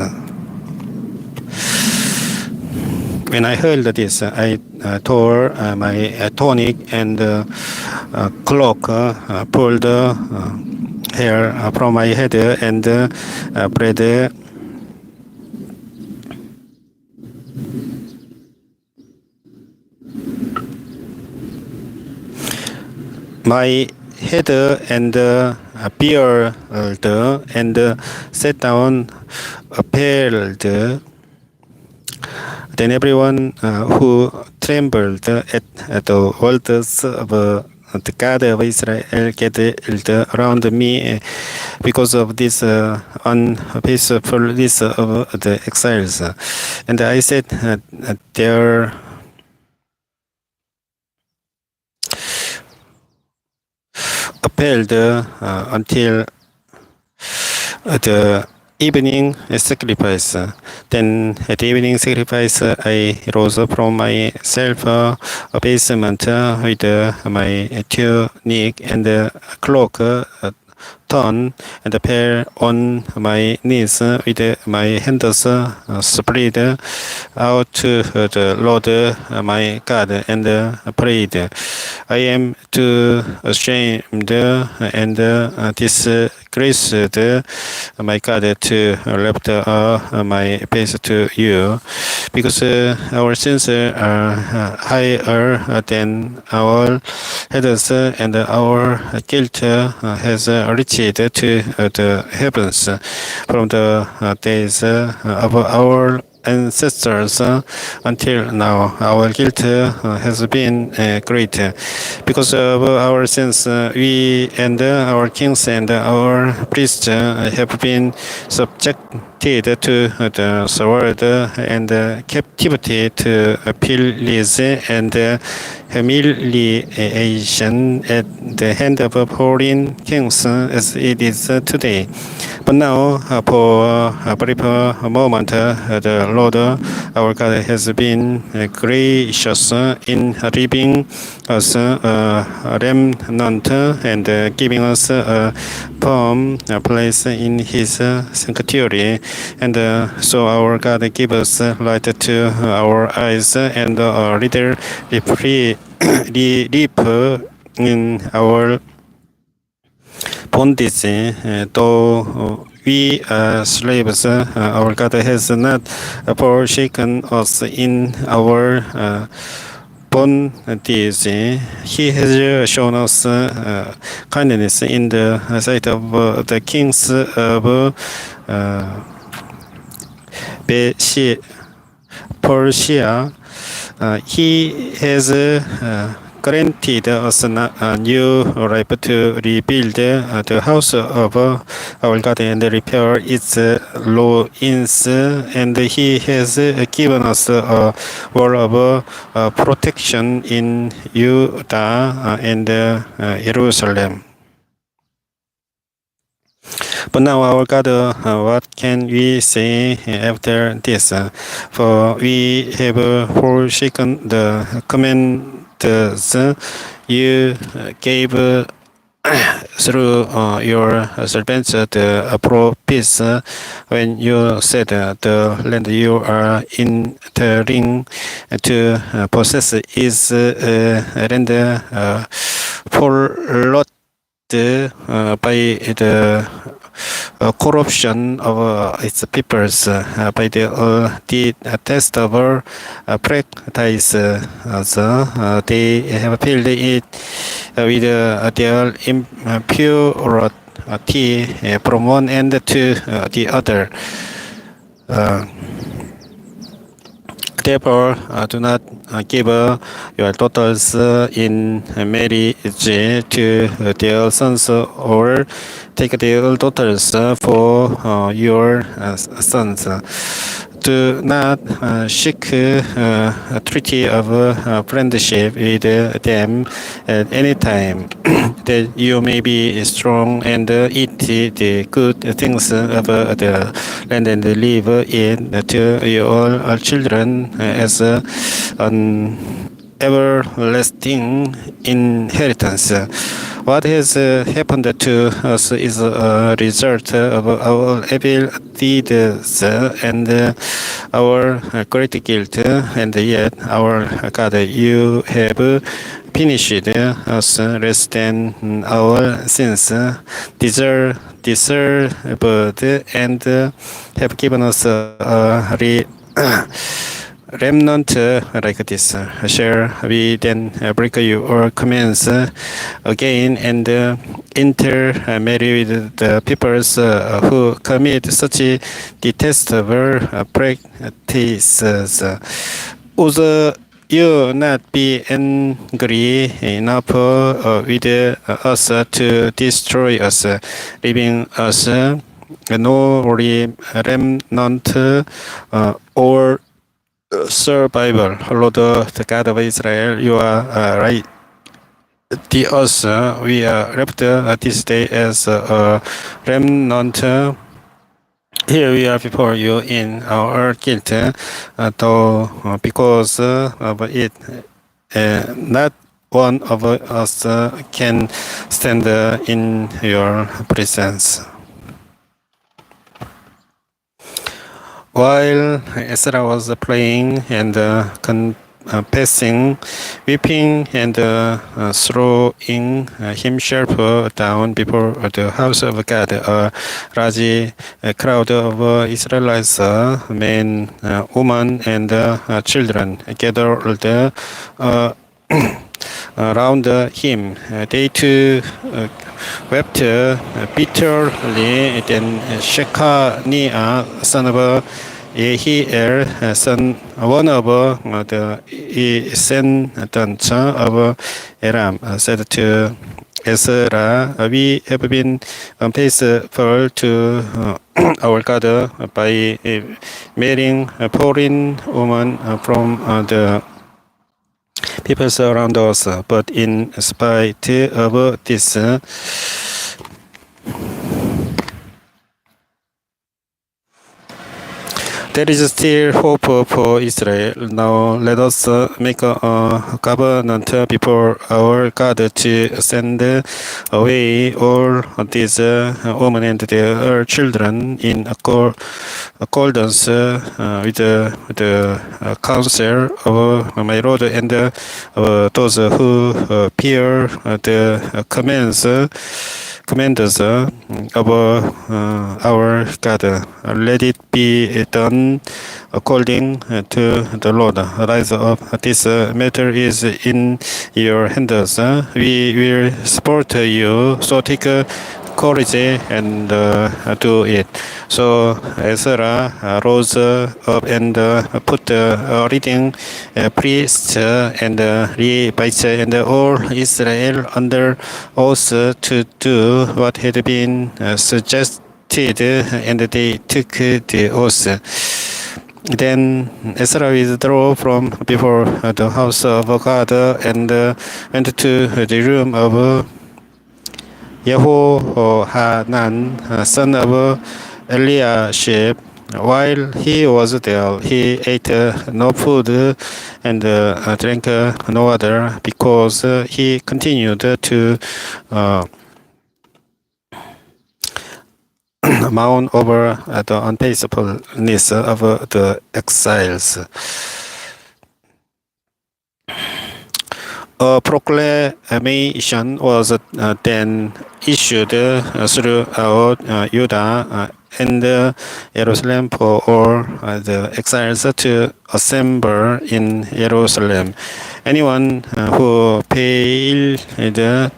When I heard this, I tore my tunic and cloak, pulled hair from my head, and spread my head and beard, and sat down appalled. Then everyone who trembled at the words of the God of Israel gathered around me because of this unpeacefulness of the exiles. And I said, "There appalled until the evening sacrifice. Then at the evening sacrifice, I rose from my self-abasement with my tunic and cloak torn, and fell on my knees with my hands spread out to the Lord my God, and prayed. I am too ashamed and disgraced, my God, to lift my face to you, because our sins are higher than our heads, and our guilt has reached to the heavens from the days of our ancestors until now. Our guilt has been great. Because of our sins, we and our kings and our priests have been subjected to the sword and captivity, to pillage and humiliation at the hand of foreign kings, as it is today. But now, for a brief moment, the Lord our God has been gracious in leaving us a remnant and giving us a firm place in His sanctuary. And so our God gives us light to our eyes and a little relief in our bondage, though we are slaves, our God has not forsaken us in our bondage. He has shown us kindness in the sight of the kings of Persia. He has granted us a new life to rebuild the house of our God and repair its ruins, and He has given us a wall of protection in Judah and Jerusalem. But now, our God, what can we say after this? For we have forsaken the commands you gave through your servants, the prophets, when you said, the land you are entering to possess is a land polluted by the corruption of its peoples, by the detestable practice. They have filled it with their impurity from one end to the other. Therefore, do not give your daughters in marriage to their sons, or take their daughters for your sons. Do not seek a treaty of friendship with them at any time, that you may be strong and eat the good things of the land and live in to your children as an everlasting inheritance. What has happened to us is a result of our evil deeds and our great guilt, and yet, our God, you have punished us less than our sins deserved, and have given us a remnant like this. Shall we then break your commands again and intermarry with the peoples who commit such detestable practices? Would you not be angry enough with us to destroy us, leaving us no remnant or survival? Lord, the God of Israel, you are right. Us, we are left this day as a remnant. Here we are before you in our guilt, though because of it, not one of us can stand in your presence. While EZRA was praying and confessing, weeping and throwing himself down before the house of God, a large crowd of Israelites, men, women, and children gathered around him. They too wept bitterly. Then Shechaniah, son of Yehiel, one of the descendants of Aram, said to EZRA, we have been unfaithful to our God by marrying foreign women from the peoples around us, but in spite of this, there is still hope for Israel. Now let us make a covenant before our God to send away all these women and their children in accordance with the counsel of my Lord and those who fear the commanders of our God. Let it be done according to the Lord. Rise up. This matter is in your hands. We will support you. So take courage and do it. So EZRA rose up and put the reading priests and Levites and all Israel under oath to do what had been suggested, and they took the oath. Then EZRA withdrew from before the house of God and went to the room of Yehohanan, son of Eliashib. While he was there, he ate no food and drank no water, because he continued to mourn over the unfaithfulness of the exiles. A proclamation was then issued throughout Judah and Jerusalem for all the exiles to assemble in Jerusalem. Anyone who failed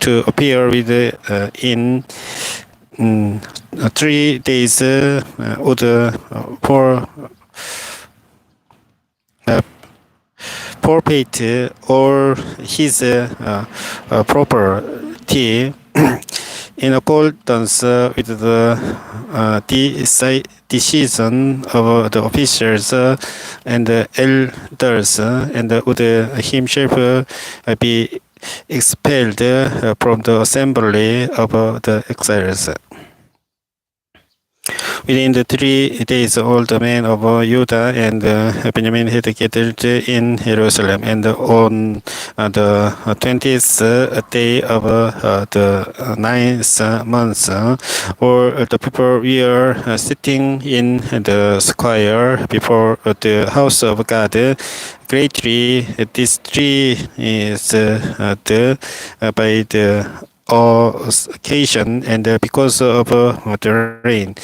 to appear within 3 days would forfeit all his property in accordance with the decision of the officials and the elders, and would himself be expelled from the assembly of the exiles. Within the 3 days, all the men of Judah and Benjamin had gathered in Jerusalem, and on the 20th day of the 9th month, all the people were sitting in the square before the house of God, greatly distressed by the occasion and because of the rain.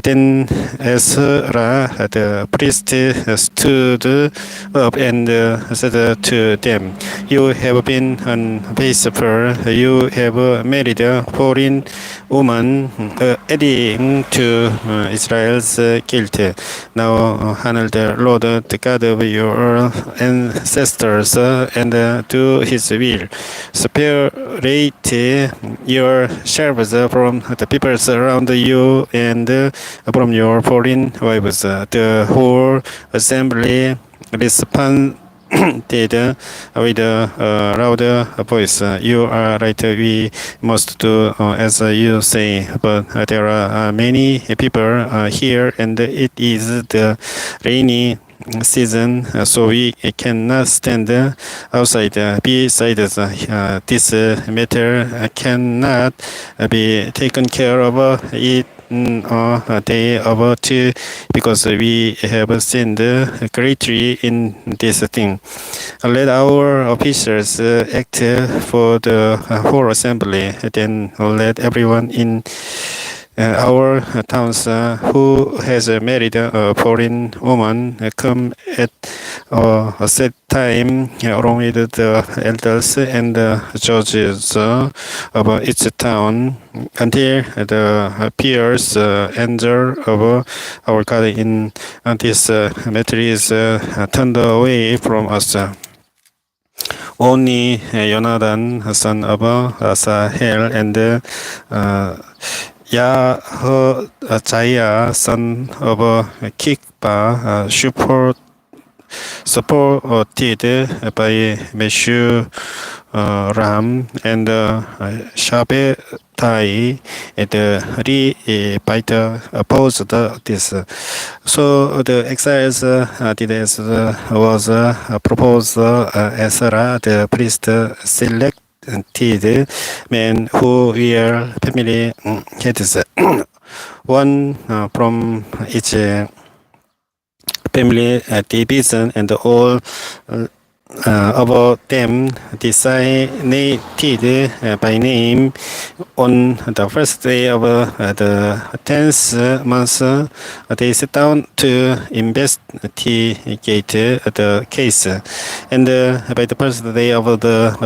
Then EZRA, the priest, stood up and said to them, "You have been unfaithful. You have married a foreign woman, adding to Israel's guilt. Now honor the Lord, the God of your ancestors, and do His will. Separate yourselves from the peoples around you and from your foreign wives." The whole assembly responded with a louder voice, "You are right, we must do as you say, but there are many people here, and it is the rainy season, so we cannot stand outside. Besides, this matter cannot be taken care of it a day or two, because we have sinned greatly in this thing. Let our officers act for the whole assembly, then let everyone in our towns who has married a foreign woman come at a set time along with the elders and judges of each town until the pious angel of our God in this matter is turned away from us. Only Jonathan, son of Asahel, and Yahjaiah, son of Kikba, supported by Meshulam and Shabbatai, the Levite opposed this. So the exiles did as was proposed. EZRA, the priest, selected men who were family heads, one from each family division, and all of them designated by name on the first day of the 10th month. They sit down to investigate the case, and by the first day of the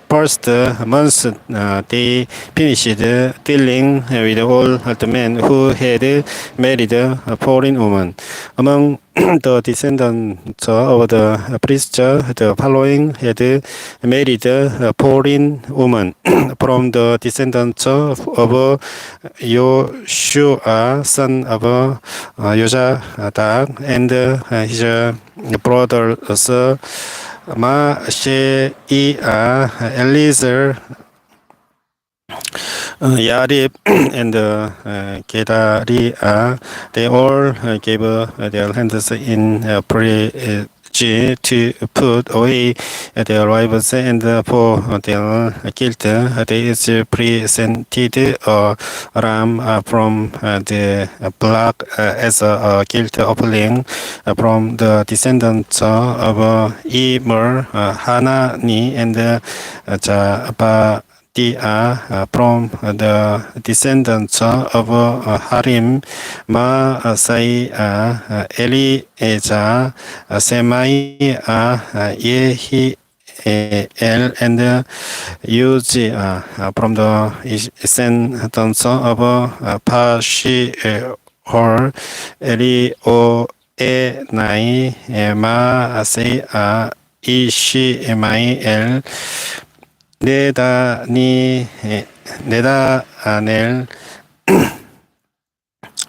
first month, they finished dealing with all the men who had married a foreign woman. Among the descendants of the priests, the following had married a foreign woman from the descendants of Yoshua, son of Yozadak, and his brothers Ma'aseiah, Eliezer, Yarib, and Gedaliah. They all gave their hands in prayer to put away their wives, and for their guilt they presented a ram from the flock as a guilt offering. From the descendants of Immer, Hanani, and from the descendants of Harim, Maaseiah, Eliezer, Semaiah, Yehiel, and Uzziah. From the descendants of Pashur, Elioenai, Maaseiah, Ishmael, Nedanel,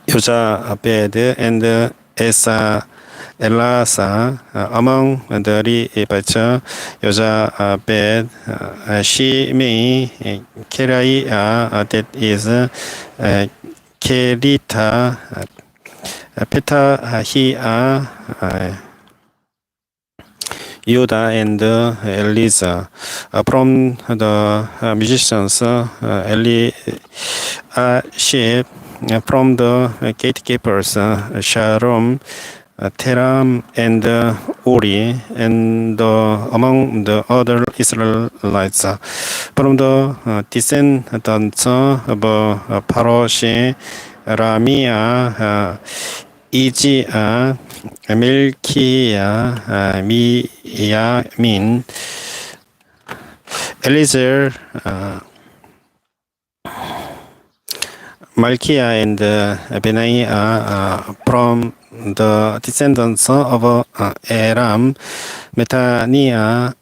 Yozabed, and Elasa. Among the Levites, Yozabed, Shimei, Keriah, that is Kerita, Petahia, Judah, and Eliza. From the musicians, Eliashib. From the gatekeepers, Shalom, Teram, and Uri, and among the other Israelites. From the descendants of Parosh, Ramiah, Ijiah, Milkiah, Miyamin, Eliezer, Malkiah, and Benaiah. From the descendants of Aram, Metaniah,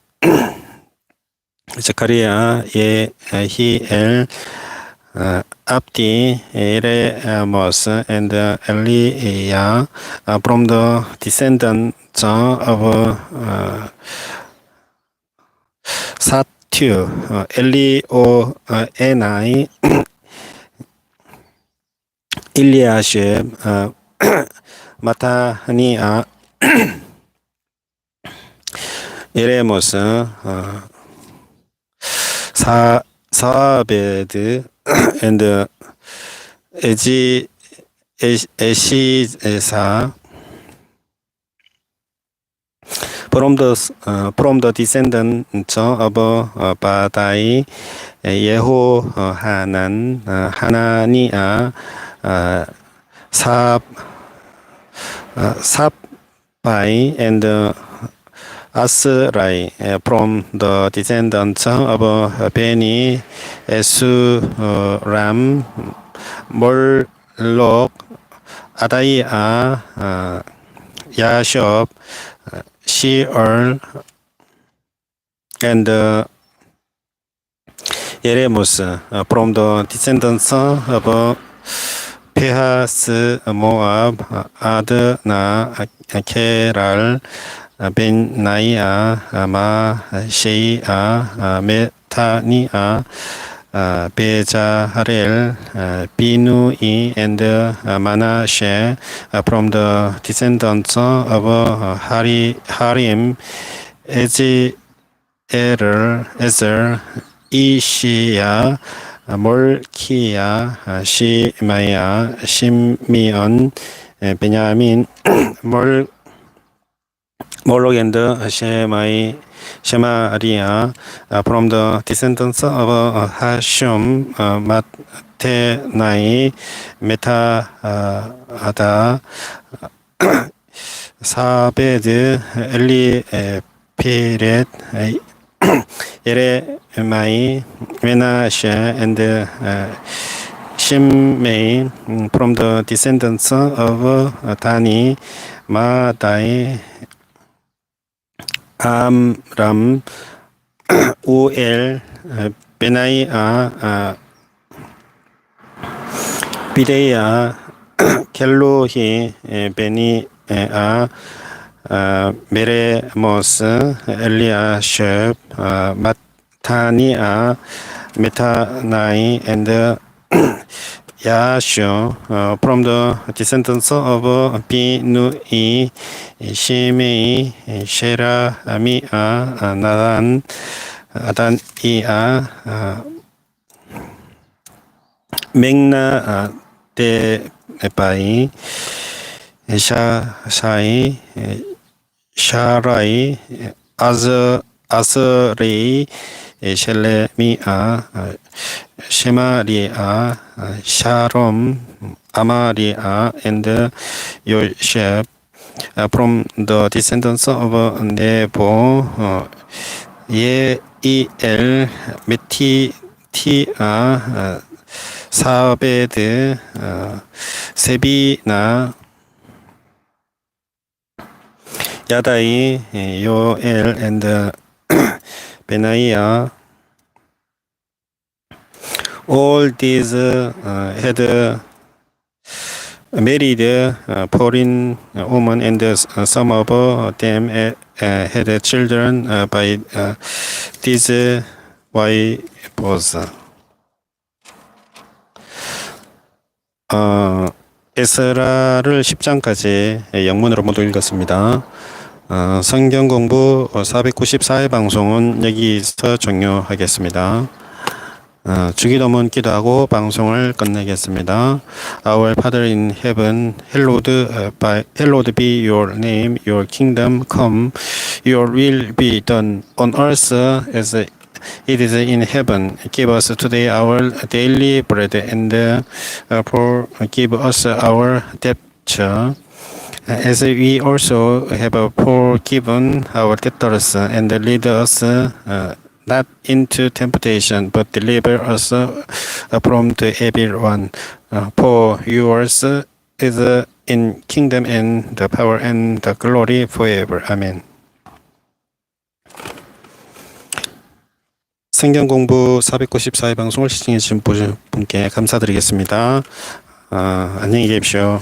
Zechariah, Yehiel, Abdi, Eremos, and Eliah. From the descendants of Satu, Elioenai, Eliashib, Mataniah, Eremos, Saabed, and Eshisa. from the descendants of 바다의 예호하난 하나니아 삽바이 and EZRA from the descendants of Beni Esuram 몰록 아다이아 야숍 시얼 and 예레무스 from the descendants of 페하스 모압 아드나 케랄 벤나이아 마셰이아 메타니아 베자렐 비누이 and 마나셰 from the descendants of 하림 에zer 이시야 몰키야 시마야 시미언 베냐민 몰록 and 쉐마리아 from the descendants of 하숑 마테나이 메타아다 사베드 엘리페렛 예레마이 메나셰 and 심메이 from the descendants of 다니 마다이 암람 우엘 베나이아 비레야 켈로히 베니아 메레모스 엘리아셉 마타니아 메타나이 and 야쇼 from the descendants of 비누이 시메이 쉐라미아 나단 아단이아 맹나 데바이 샤사이 샤라이 아스레이 셸레미아 쉐마리아 샤롬 아마리아 and 요셉 from the descendants of 네보 예이엘 메티티아 사베드 세비나 야다이 요엘 and 베나이아 all these had married foreign women and some of them had children by these wives. 에스라를 10장까지 영문으로 모두 읽었습니다. 성경공부 494회 방송은 여기서 종료하겠습니다. 주기도문 기도하고 방송을 끝내겠습니다. Our Father in heaven, hallowed be your name, your kingdom come, your will be done on earth as it is in heaven. Give us today our daily bread and forgive us our debts as we also have forgiven our debtors, and lead us not into temptation, but deliver us from the evil one. For yours is in kingdom and the power and the glory forever. Amen. 성경공부 494회 방송을 시청해 주신 분께 감사드리겠습니다. 안녕히 계십시오.